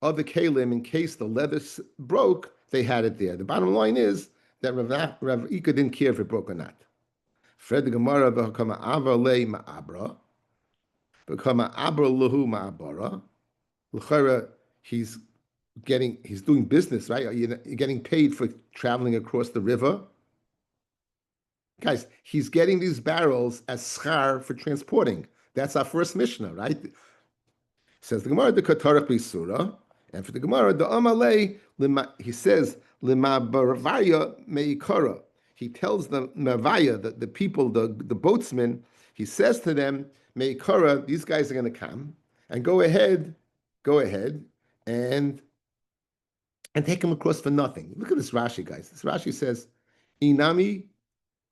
other kalim in case the leather broke. They had it there. The bottom line is that Rav Ika didn't care if it broke or not. Fred the Gemara v'hakama avalei ma'abra, v'hakama abra luhu ma'abara. L'chara, he's doing business, right? You're getting paid for traveling across the river. Guys, he's getting these barrels as schar for transporting. That's our first Mishnah, right? Says the Gemara, the Katarach B'Surah, and for the Gemara, the Amalei, he says, Lima Baravaya Meikara. He tells the Mavaya, the people, the boatsmen, he says to them, Meikara, these guys are going to come, and go ahead, and take them across for nothing. Look at this Rashi, guys. This Rashi says, Inami,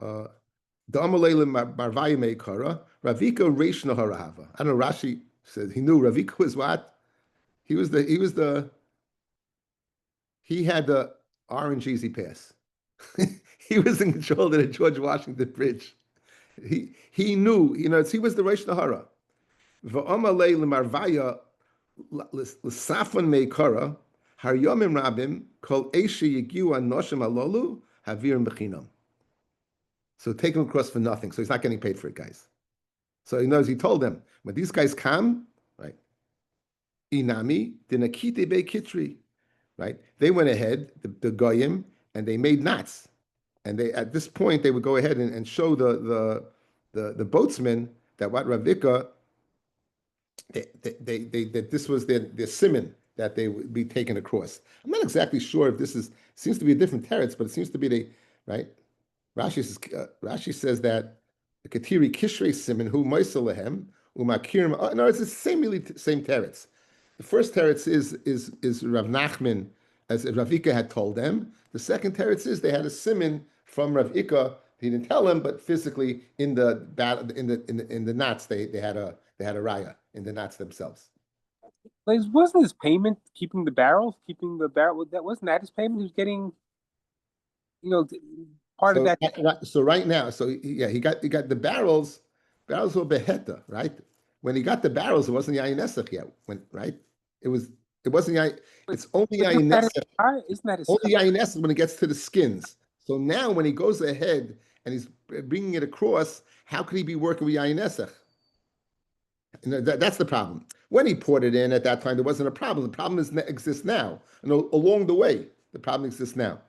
the Amalei Marvaya Meikara, Ravika Reishna Harahava. I don't know, Rashi says he knew Ravika was what? He had the orange easy pass. He was in control of the George Washington Bridge. He knew, he was the Reish Nahara. V'amalei l'marvaya l'safon meikara har yomim rabim kol eshe yigiu anoshim alolu havirim b'chinam. So take him across for nothing. So he's not getting paid for it, guys. So he told them, when these guys come, right? Inami dinakite be kitri, right? They went ahead, the goyim, and they made knots. And at this point they would go ahead and show the boatsmen that what Ravika, that this was their simon that they would be taken across. I'm not exactly sure if this seems to be a different teretz, but it seems to be right. Rashi says that the Katiri Kishrei Simon who Moisalehem Umakirim. No, it's the same teretz. The first teretz is Rav Nachman, as Ravika had told them. The second teretz is they had a simon from Rav Ika. He didn't tell him, but physically in the battle, in the knots, they had a raya in the knots themselves. Like, wasn't his payment keeping the barrel? That wasn't that his payment? He was getting, part of that. So right now, he got the barrels. Barrels were beheta, right? When he got the barrels, it wasn't yayin esach yet. It was It wasn't yayin. It's only Isn't yayin that nesach. isn't that his Only yayin nesach when it gets to the skins. So now when he goes ahead and he's bringing it across, how could he be working with yayin nesach? That's the problem. When he poured it in at that time, there wasn't a problem. The problem exists now, and along the way, the problem exists now.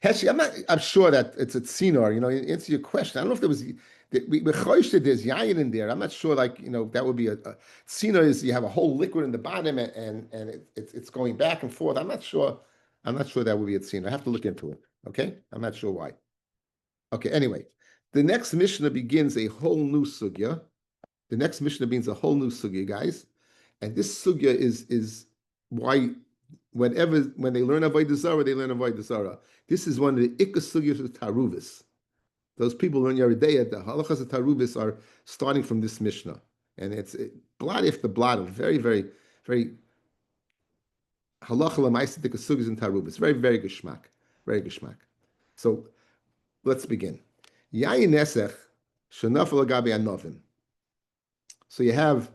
Heshi, I'm sure that it's a tzinor. Answer your question. I don't know if there was. There's yayin in there. I'm not sure. That would be a tzinor. Is you have a whole liquid in the bottom and it's going back and forth. I'm not sure. I'm not sure that would be a tzinor. I have to look into it. Okay, I'm not sure why. Okay. Anyway, the next Mishnah begins a whole new sugya. The next Mishnah begins a whole new sugya, guys. And this sugya is why when they learn Avodah Zorah, they learn Avodah Zorah. This is one of the ikka sugyas of Taruvis. Those people learn Yeridea, the halachas of Taruvis are starting from this Mishnah. And it's blot after blot of very, very, very halacha l'maisa ikka sugyas in Taruvis. Very, very geschmack. Very geschmack. So let's begin. Yayin nesech shenafel agabe anovim. So you have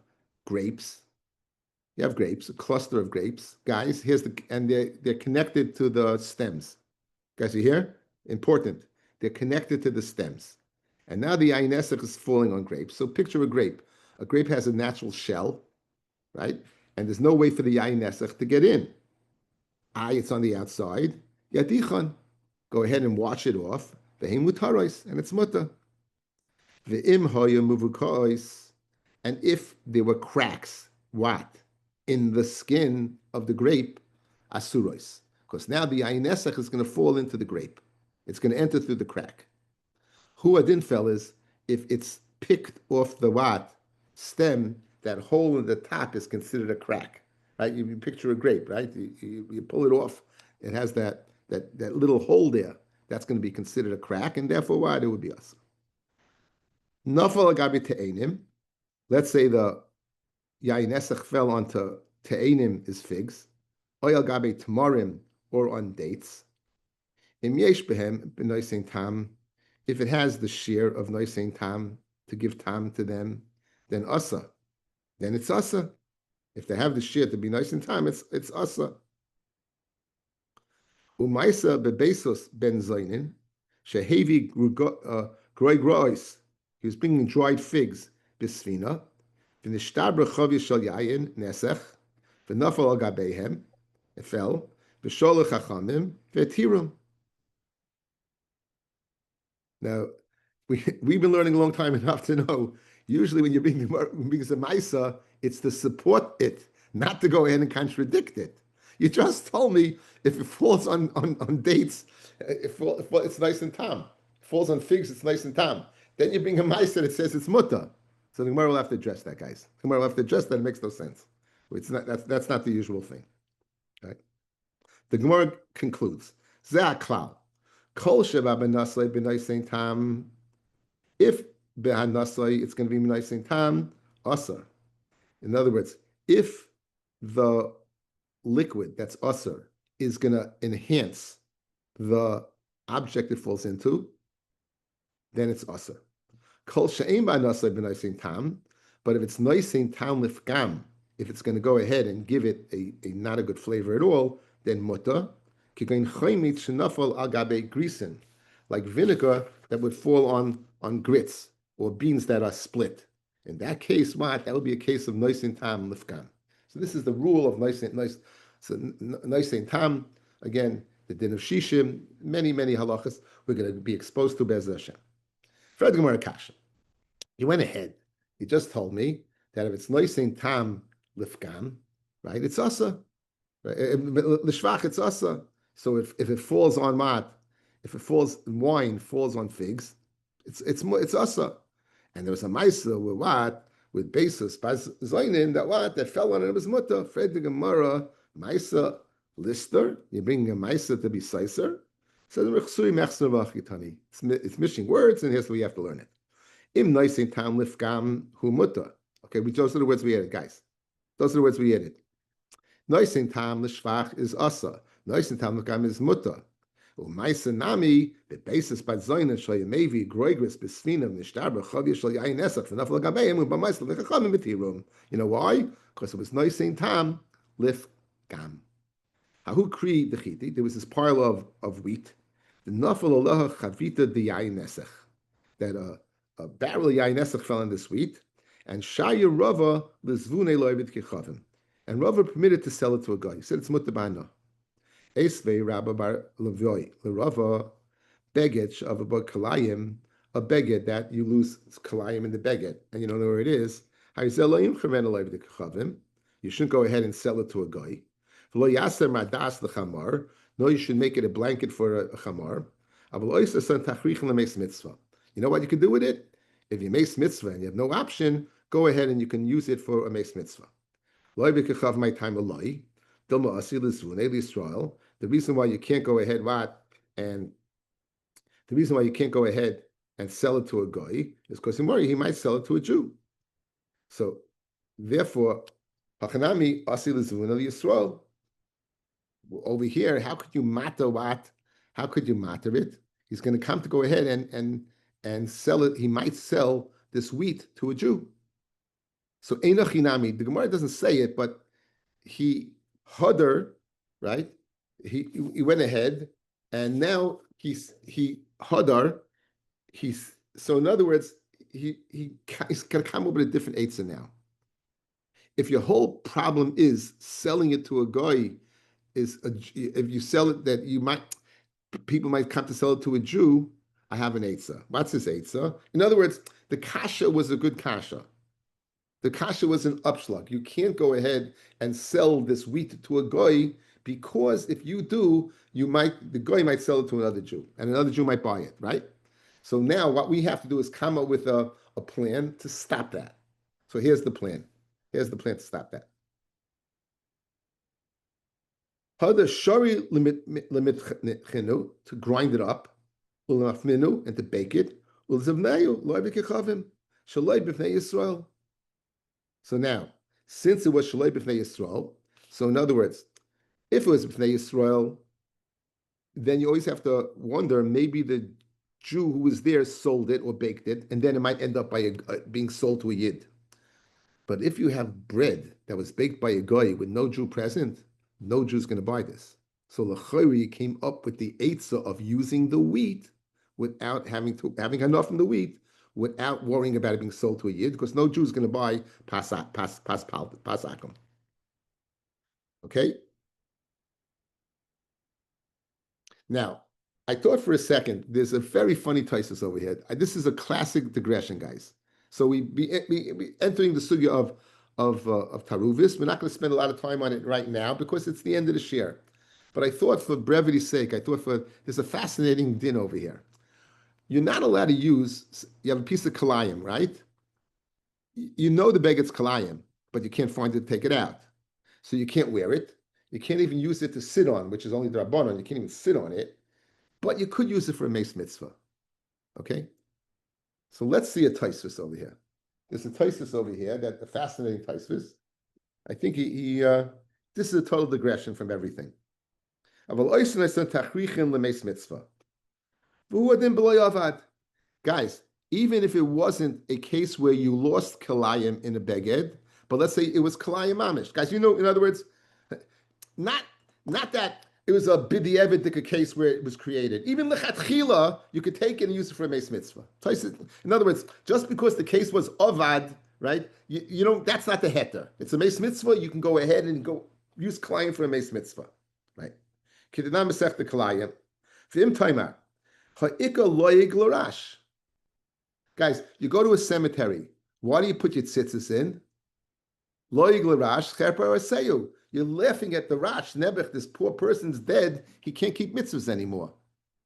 grapes. You have grapes, a cluster of grapes. Guys, and they're connected to the stems. Guys, you hear? Important. They're connected to the stems. And now the yayin nesach is falling on grapes. So picture a grape. A grape has a natural shell, right? And there's no way for the yayin nesach to get in. It's on the outside. Yadichan. Go ahead and wash it off. Ve'im mutaros, and it's muta. Ve'im hoya muvukos. And if there were cracks, what? In the skin of the grape, asuros. Because now the yayin nesach is going to fall into the grape. It's going to enter through the crack. Hu adin fell is if it's picked off the what? Stem, that hole in the top is considered a crack. Right? You picture a grape, right? You pull it off, it has that little hole there. That's going to be considered a crack, and therefore what? It would be us. Nafal agabi te'enim. Let's say the yayin nesach fell onto te'enim is figs, oyal gabe tamarim or on dates. Im yesh behem b'noisein tam, if it has the shear of noisein tam to give tam to them, then asa, then it's asa. If they have the shear to be noisein tam, it's asa. Umaisa bebesos ben zainin shehevi groi grois. He was bringing dried figs bisvina. V'nishtabra chavya shel yayin nesech, v'nafal al gabehem, it fell, v'sholach chachamim, v'etirum. Now, we've been learning a long time enough to know, usually when you're being a maisa, it's to support it, not to go ahead and contradict it. You just told me if it falls on dates, it's nice and tam. If it falls on figs, it's nice and tam. Then you bring a maisa that says it's muta. So the Gemara will have to address that, guys. The Gemara will have to address that. It makes no sense. It's not, that's not the usual thing. Right? The Gemara concludes, Zeh klal. Kol sheba b'nasai b'naisein tam. If b'hanasai, it's going to be b'naisein tam, asar. In other words, if the liquid that's asar is going to enhance the object it falls into, then it's asar. Kol she'ein b'hanasai b'naisein tam. But if it's noisein tam lifgam, if it's going to go ahead and give it a not a good flavor at all, then muta. Like vinegar that would fall on grits or beans that are split. In that case, what? That would be a case of noisein tam lifkan. So this is the rule of noisein tam. Again, the din of shishim, many halachas we're going to be exposed to Be'ez Hashem. Fred Gemara Kasha. He went ahead. He just told me that if it's noisein tam lifkan, right, it's asa. L'shvach, it's asa. So if it falls on mat, if it falls wine falls on figs, it's asa. And there was a ma'isa with what? With basis zainin that fell on it, was muta. Fred the Gemara ma'isa lister. You're bringing a ma'isa to be sicer. So it's missing words, and here's where you have to learn it. Im noisein tam lifgam hu muta. Okay, those are the words we added, guys. Those are the words we added. Noisein tam l'shvach is asa. Noisein tam lifgam is muta. Nami, the basis by Zoin and Shoyamevi, Groigris, Besvinam, Nishtarba, Chavia, Shoyain Esach, Fanafla Gabayim, Bamaisla, Vechachamim, Betirum. You know why? Because it was nice in Tam, Lif Gam. Hahu Kri Dechiti, there was this pile of wheat. The Nafal Allah Chavita de Yain Esach. That a barrel of Yain Esach fell in this wheat, and Shaya Rava, Lizvune Loivit Kechavim. And Rava permitted to sell it to a guy. He said it's mutabana. Esvei Rabba Bar Levoi, Lerava, Beged of a Kalayim, a Beged that you lose Kalayim in the Beged, and you don't know where it is. You shouldn't go ahead and sell it to a guy. No, you should make it a blanket for a chamar. You know what you can do with it? If you make mitzvah and you have no option, go ahead and you can use it for a mace mitzvah. The reason why you can't go ahead and sell it to a guy is because he might sell it to a Jew. So therefore, Hachanami Asi Lizvun al Yisrael. Over here, how could you matter what? How could you matter it? He's going to come to go ahead and sell it. He might sell this wheat to a Jew. So Einachinami, the Gemara doesn't say it, but he hadar, right? He went ahead, and now he's hadar. So in other words, he's going to come up with a different eitzah now. If your whole problem is selling it to a guy, if you sell it that people might come to sell it to a Jew, I have an eitzah. What's this eitzah? In other words, the kasha was a good kasha. The kasha was an upslug. You can't go ahead and sell this wheat to a goy, because if you do, the goy might sell it to another Jew, and another Jew might buy it, right? So now what we have to do is come up with a plan to stop that. So here's the plan. Here's the plan to stop that. To grind it up, and to bake it. So now, since it was Shalei B'fnei Yisrael, so in other words, if it was B'fnei Yisrael, then you always have to wonder, maybe the Jew who was there sold it or baked it, and then it might end up by being sold to a Yid. But if you have bread that was baked by a guy with no Jew present, no Jew's going to buy this. So L'chayri came up with the eitzah of using the wheat without having enough in the wheat, without worrying about it being sold to a Yid, because no Jew is going to buy pasakum. Okay? Now, I thought for a second, there's a very funny Taisus over here. This is a classic digression, guys. So we entering the sugya of Taruvis. We're not going to spend a lot of time on it right now because it's the end of the share. But I thought for brevity's sake, there's a fascinating din over here. You're not allowed to use, you have a piece of kalayim, right? You know the beged's kalayim, but you can't find it to take it out. So you can't wear it. You can't even use it to sit on, which is only the Rabbanon. You can't even sit on it. But you could use it for a mace mitzvah. Okay? So let's see a Taisvis over here. There's a Taisvis over here, a fascinating Taisvis. I think this is a total digression from everything. Guys, even if it wasn't a case where you lost kalayim in a beged, but let's say it was kalayim mamish. Guys, in other words, not that it was a bidiyevedic case where it was created. Even lechatchila, you could take it and use it for a mace mitzvah. In other words, just because the case was avad, right? That's not the heter. It's a mace mitzvah. You can go ahead and go use kalayim for a mace mitzvah, right? Kidana mesech the kalayim. V'im taimar ha'ika loyig l'rash. Guys, you go to a cemetery. Why do you put your tzitzis in? Loyig l'rash cherpa or seyu. You're laughing at the Rash, Nebuch, this poor person's dead, he can't keep mitzvahs anymore.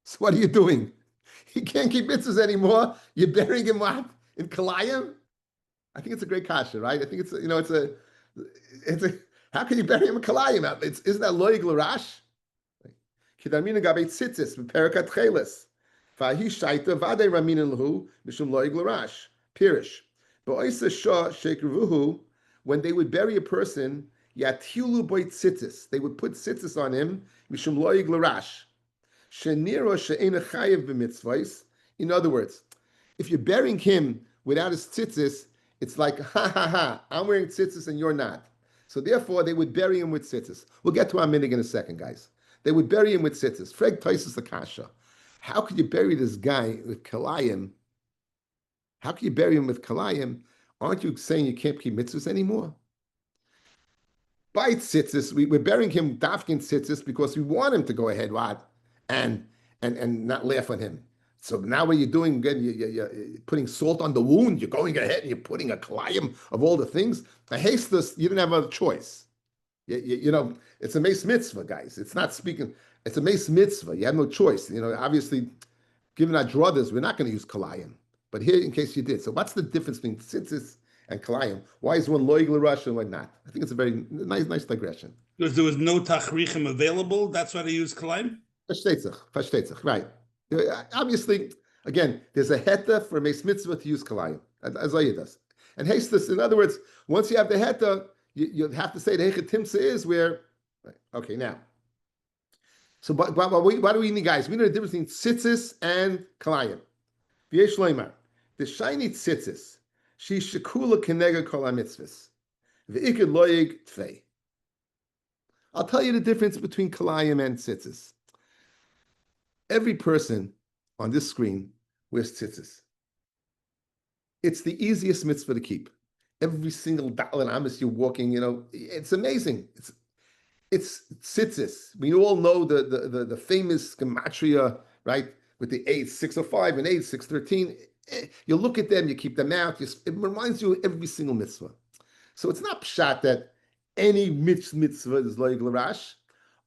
So what are you doing? He can't keep mitzvahs anymore, you're burying him what? In Kalayim? I think it's a great kasha, right? I think it's how can you bury him in Kalayim? Isn't that loyig l'rash? Kidamina gabei tzitzis, b'perakat cheles. V'ahi shaita v'adei raminin l'hu, mishum loyig l'rash. Pirish. B'oisa shah shekruvuhu, when they would bury a person, Yatiulu boy tzitzis. They would put tzitzis on him, mishum loyig l'rash. Shenira she'ena chayev b'mitzvahs. In other words, if you're burying him without his tzitzis, it's like, ha ha ha, I'm wearing tzitzis and you're not. So therefore, they would bury him with tzitzis. We'll get to our minig in a second, guys. They would bury him with tzitzis. Freg Taisus the kasha. How could you bury this guy with kalayim? How can you bury him with kalayim? Aren't you saying you can't keep mitzvahs anymore? By tzitzis, we're burying him dafkin tzitzis because we want him to go ahead, what? And not laugh on him. So now what you're doing, you're putting salt on the wound, you're going ahead and you're putting a kalayim of all the things. A hasteless, you didn't have a choice. You know, it's a mace mitzvah, guys. It's not speaking, it's a mace mitzvah. You have no choice. You know, obviously, given our druthers, we're not going to use kalayim. But here, in case you did. So what's the difference between tzitzis and kalayim? Why is one loig l'rush and why not? I think it's a very nice digression. Because there was no tachrichim available, that's why they used kalayim? Versteht sich, right. Obviously, again, there's a heta for a mace mitzvah to use kalayim, as Ayah does. And hasteless, in other words, once you have the heta, you have to say the hechet timsa is where, right. Okay, now. So what do we need, guys? We know the difference between tzitzis and kalayim. V'yesh loymar, the shiny tzitzis, she shekula kenega kol ha-mitzvahs, v'iked loyig tvei. I'll tell you the difference between kalayim and tzitzis. Every person on this screen wears tzitzis. It's the easiest mitzvah to keep. Every single dalet amis you're walking, you know, it's amazing. It's tzitzis. We all know the famous gematria, right? With the 8,605 and 8,613. You look at them, you keep them out. It reminds you of every single mitzvah. So it's not pshat that any mitzvah is loig l'rash.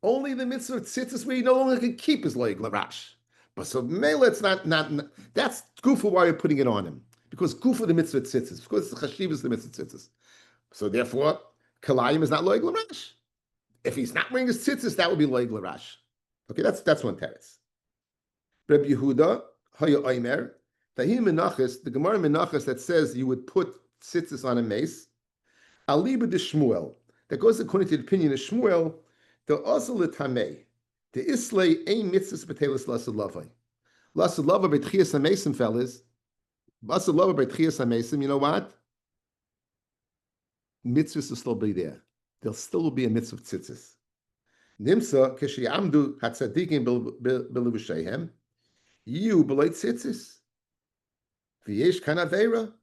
Only the mitzvah of tzitzis where you no longer can keep is loig l'rash. But so mele, it's not that's gufa why you're putting it on him. Because gufa the mitzvah tzitzis. Because the chashiv is the mitzvah tzitzis. So therefore, kalayim is not loig l'rash. If he's not wearing his tzitzis, that would be loig l'rash. Okay, that's one teretz. Rabbi Yehuda, Haya Oimer, Tahim Menachos, the Gemara Menachos that says you would put tzitzis on a mace, Aliba de Shmuel, that goes according to the opinion of Shmuel, the Osel Tameh, the Islay Ein Mitzvahs B'Telis Lasud Lavai. Lasud Lavai B'Tchias HaMesim, fellas. Lasud Lavai B'Tchias HaMesim, you know what? Mitzvahs will still be there. There'll still be a mitzvah of tzitzis. Nimsa, Keshiyamdu Hatzadikim B'Levushehem, you b'loy tzitzis. V'yesh kan aveira.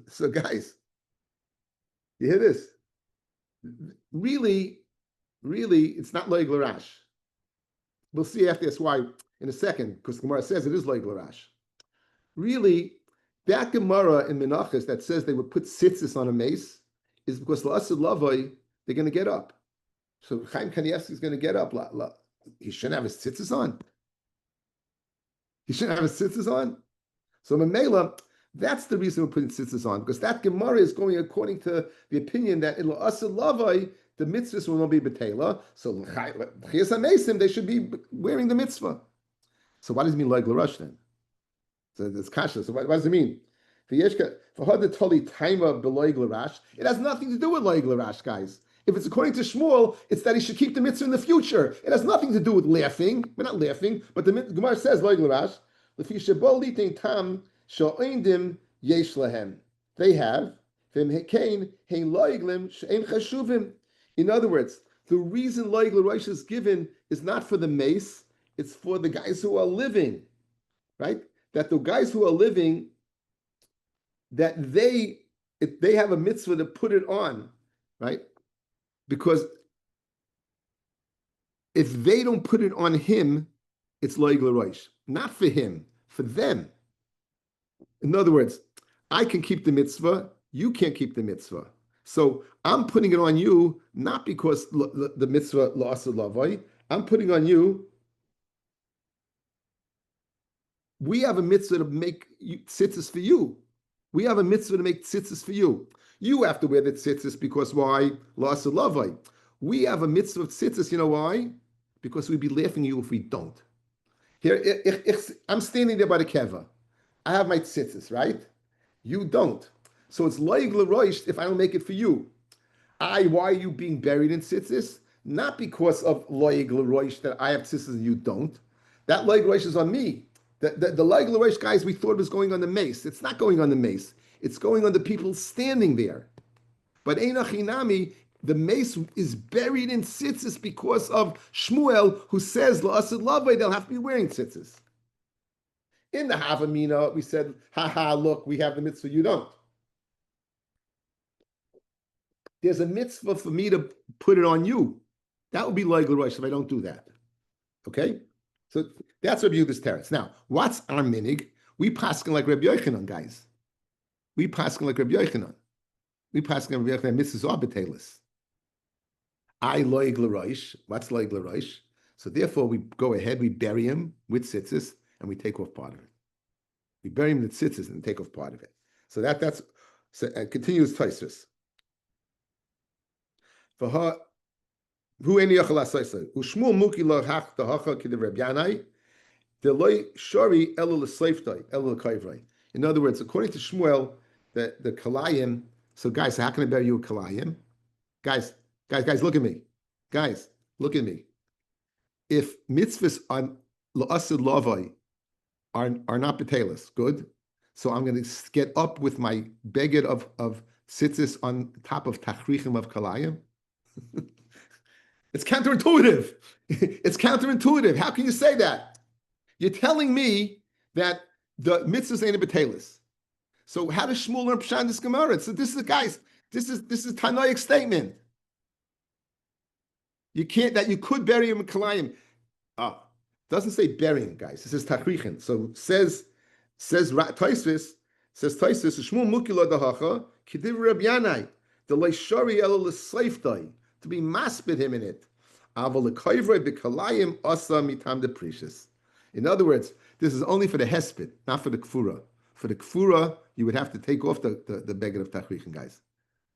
So guys, you hear this? Really, it's not loig l'rash. We'll see after this why in a second, because the Gemara says it is loig l'rash. Really, that Gemara in Menachos that says they would put tzitzis on a mace is because l'asud lavoi, they're going to get up. So Chaim Kanievsky is going to get up. He shouldn't have his tzitzis on. He shouldn't have his tzitzis on. So Mamela, that's the reason we're putting tzitzis on, because that Gemara is going according to the opinion that in La'aseh Lavai, the mitzvahs will not be betela. So Chiyas HaMesim, they should be wearing the mitzvah. So what does it mean loig l'rush then? So it's kasha. So what does it mean? It has nothing to do with loig l'rash, guys. If it's according to Shmuel, it's that he should keep the mitzvah in the future. It has nothing to do with laughing. We're not laughing, but the Gemara says loig l'rash. They have. In other words, the reason loig l'rash is given is not for the mace; it's for the guys who are living, right? That the guys who are living, that if they have a mitzvah to put it on, right? Because if they don't put it on him, it's loig l'rosh. Not for him, for them. In other words, I can keep the mitzvah, you can't keep the mitzvah. So I'm putting it on you, not because the mitzvah la'aseh lavai. I'm putting on you. We have a mitzvah to make tzitzis for you. We have a mitzvah to make tzitzis for you. You have to wear the tzitzis because why? La'aseh lavai. We have a mitzvah of tzitzis, you know why? Because we'd be laughing at you if we don't. Here, I'm standing there by the keva. I have my tzitzis, right? You don't. So it's loig l'rosh if I don't make it for you. Why are you being buried in tzitzis? not because of loig l'roish that I have tzitzis and you don't. That loig l'roish is on me. The loig l'roish, guys, we thought was going on the mace. It's not going on the mace. It's going on the people standing there. But Einachinami, the mace is buried in tzitzis because of Shmuel, who says la'asid lavay, they'll have to be wearing tzitzis. In the Havamina, we said, look, we have the mitzvah, you don't. There's a mitzvah for me to put it on you. That would be loig l'roish if I don't do that. Okay? So that's Rabbi Yehuda's teretz. Now, what's our minig? We paskin like Rabbi Yochanan, guys. We paskin like Rabbi Yochanan. We paskin like Rabbi Yochanan, mitzvahs are betelis. I loig l'roish. What's loig l'roish? So therefore, we go ahead, we bury him with tzitzis, and we take off part of it. We bury him with tzitzis and take off part of it. So that's so continues Taisus. For her, who any yachal asaisa? Ushmul muki lo hach tahacha ki the Reb Yanai, the loy shari elu l'sleiftai elu l'kayvrei. In other words, according to Shmuel, the kalayim. So guys, how can I bury you a kalayim? Guys, look at me. Guys, look at me. If mitzvahs on la'asid lavai are not betelis, good. So I'm going to get up with my beged of tzitzis on top of tachrichim of kalayim. It's counterintuitive. It's counterintuitive. How can you say that? You're telling me that the mitzvahs ain't a betelis. So how does Shmuel learn pshat in this Gemara? So this is, guys, this is Tanoic statement. You can't, that you could bury him in kalayim. Doesn't say burying, guys. It says tachrichin. So says Taisvis, Shmuel mukila dahacha kidiv Rabbi Yanai the leishari elo l'sleiftai to be maspid him in it. Aval l'kayvrei b'kalayim asa mitam deprecious. In other words, this is only for the hesped, not for the kfura. For the kfura, you would have to take off the beged of tachrichin, guys.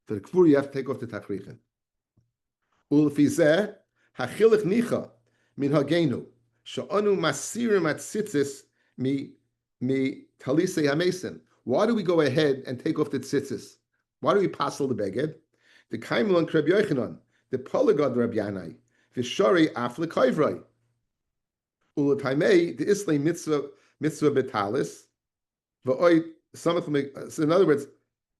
For the kfura, you have to take off the tachrichin. Ulfizeh hachilich nicha min hagenu. Sha'anu masirim at tzitzis mi talisei hamesin. Why do we go ahead and take off the tzitzis? Why do we passel the beged? The kaimel on Rabbi Yochanan, the polygod Rabbi Yanai, the shari af lekayvrei. Ulataimei the islay mitzvah betalis. So in other words,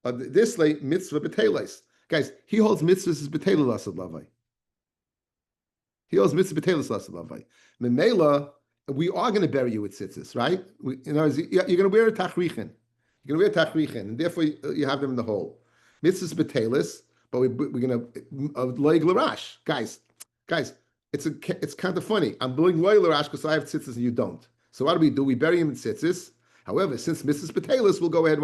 this lay mitzvah betelis. Guys, he holds mitzvahs as betelis lavai. He holds mitzvah betelis lavai. Memela, we are going to bury you with tzitzis, right? In other words, you're going to wear a tachrichin. You're going to wear tachrichin, and therefore you have them in the hole. Mitzvahs betelis, but we're going to loig l'rash. Guys, it's kind of funny. I'm doing loig l'rash because I have tzitzis and you don't. So what do? We bury him in tzitzis. However, since Mrs. Betelis, we'll go ahead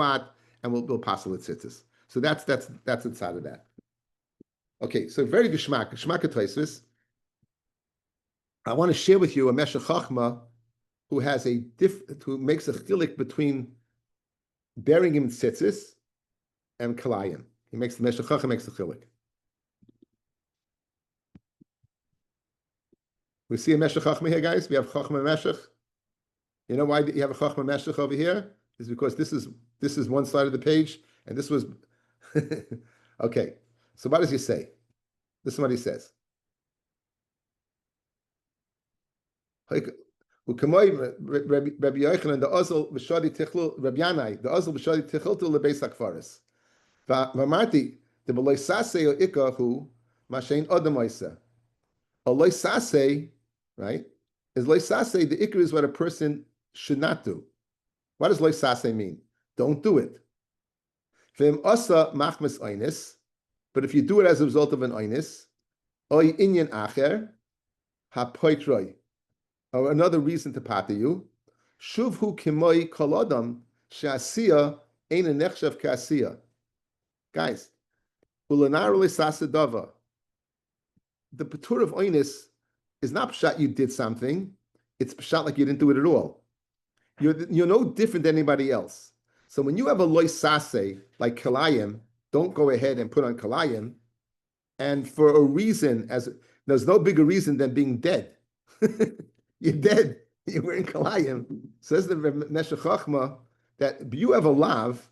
and we'll passel it tzitzis. So that's inside of that. Okay, so very geschmack Taisvis. I want to share with you a Meshech Chachma who has who makes a chilik between burying him in tzitzis and kalayim. The Meshech Chachma makes a chilik. We see a Meshech Chachma here, guys. We have Chachma Meshech. You know why you have a Chachma Meshech over here? Is because this is one side of the page, and this was okay. So what does he say? This is what he says. Rabbi Yochanan the Ozl b'shadi tichlu Rabbi Yanai the Ozl b'shadi tichlu lebeis hakfaris. V'amarti the b'loy sasei o ikahu mashein odem oisa. A loy sasei, right? Is loy sasei, the ikar is what a person should not do. What does loy sasei mean? Don't do it. V'im osa machmas einis, but if you do it as a result of an einis, oy inyan acher hapoitroi, or another reason to pata you, shuvhu kimoi koladam she'asiya ein nechshav ka'asiya. Guys, ulanar l'sasa dava. The patur of einis is not pshat you did something; it's pshat like you didn't do it at all. You're no different than anybody else. So when you have a loy sase like kalayim, don't go ahead and put on kalayim, and for a reason, as there's no bigger reason than being dead. You're dead. You're wearing kalayim. Says the Meshech Chachma that you have a lav.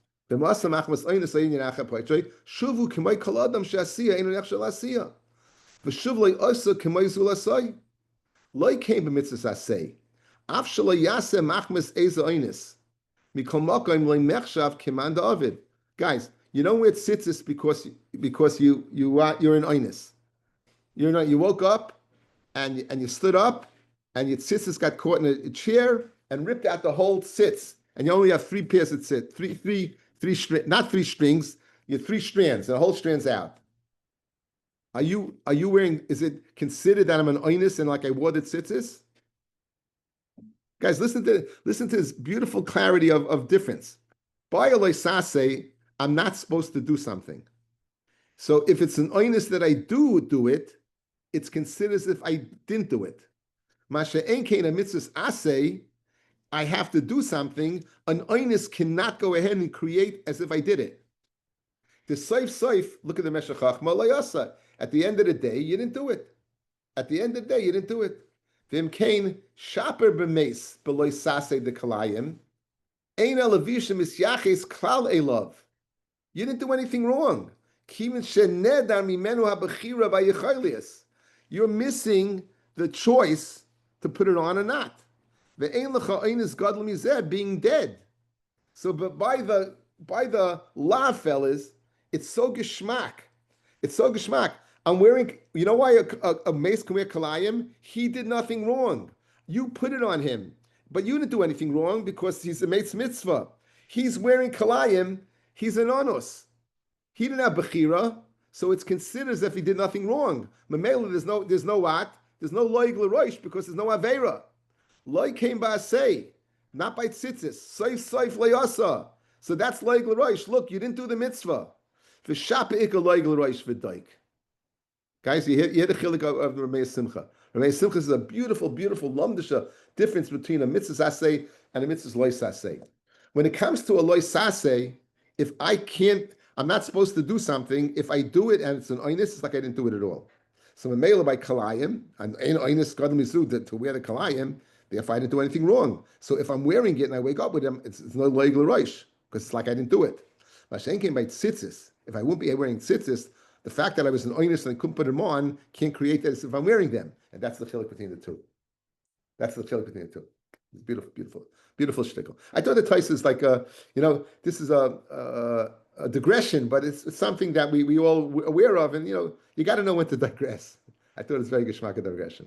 V'shuvlei osa k'moizul asay. Loi came b'mitzvahs asay. Af shaloi yaseh machmas eza oinis. Mikol makom loi mechshav k'man da'avid. Guys, you know where it sits is because you're in oinis. You woke up and you stood up and your tzitzis got caught in a chair and ripped out the whole tzitz. And you only have 3 pairs of tzitz, not 3 strings, you have 3 strands, and the whole strand's out. Are you wearing, is it considered that I'm an oinus and like I wore the tzitzis? Guys, listen to this beautiful clarity of difference. By Sase, I'm not supposed to do something. So if it's an oinus that I do it, it's considered as if I didn't do it. Masha enkein a mitzvahs asay, I have to do something. An oinus cannot go ahead and create as if I did it. The saif, look at the Meshech Chachma layasa. At the end of the day, you didn't do it. At the end of the day, you didn't do it. Vim kain shaper b'meis beloy sase de kalayim. Ein elavishim is yaches klal elav. You didn't do anything wrong. Kivin shenedar mimenu habachira v'yichaylias. You're missing the choice to put it on or not. Ve'ein lecha einis gadol mizeh, being dead. So, but by the law, fellas, it's so geschmack. It's so geschmack. I'm wearing, you know why a mace can wear kalayim? He did nothing wrong. You put it on him. But you didn't do anything wrong because he's a mate's mitzvah. He's wearing kalayim. He's an onus. He didn't have bechira, so it's considered as if he did nothing wrong. Mamela, there's no what? There's no loig l'roish because there's no avera. Loig came by say, not by tzitzis. Saif layasa. So that's loig l'roish. Look, you didn't do the mitzvah. V'shapa ika loig l'roish v'daik. Guys, you hear the chilik of the Ramei Simcha. Ramei Simcha is a beautiful, beautiful lamdisha difference between a mitzvah asay and a mitzvah lois asay. When it comes to a lois asay, if I can't, I'm not supposed to do something. If I do it and it's an oinus, it's like I didn't do it at all. So a mele by kalayim, and ein oinus gadol mizu to wear the kalayim, therefore I didn't do anything wrong. So if I'm wearing it and I wake up with them, it's no loig l'roish because it's like I didn't do it. Mashen came by tzitzis. If I wouldn't be wearing tzitzis, the fact that I was an oinus and I couldn't put them on can't create that as if I'm wearing them. And that's the chilik between the two. That's the chilik between the two. It's beautiful, beautiful, beautiful shtickle. I thought the Tais is like this is a digression, but it's something that we all aware of, and you got to know when to digress. I thought it's very geschmack of digression.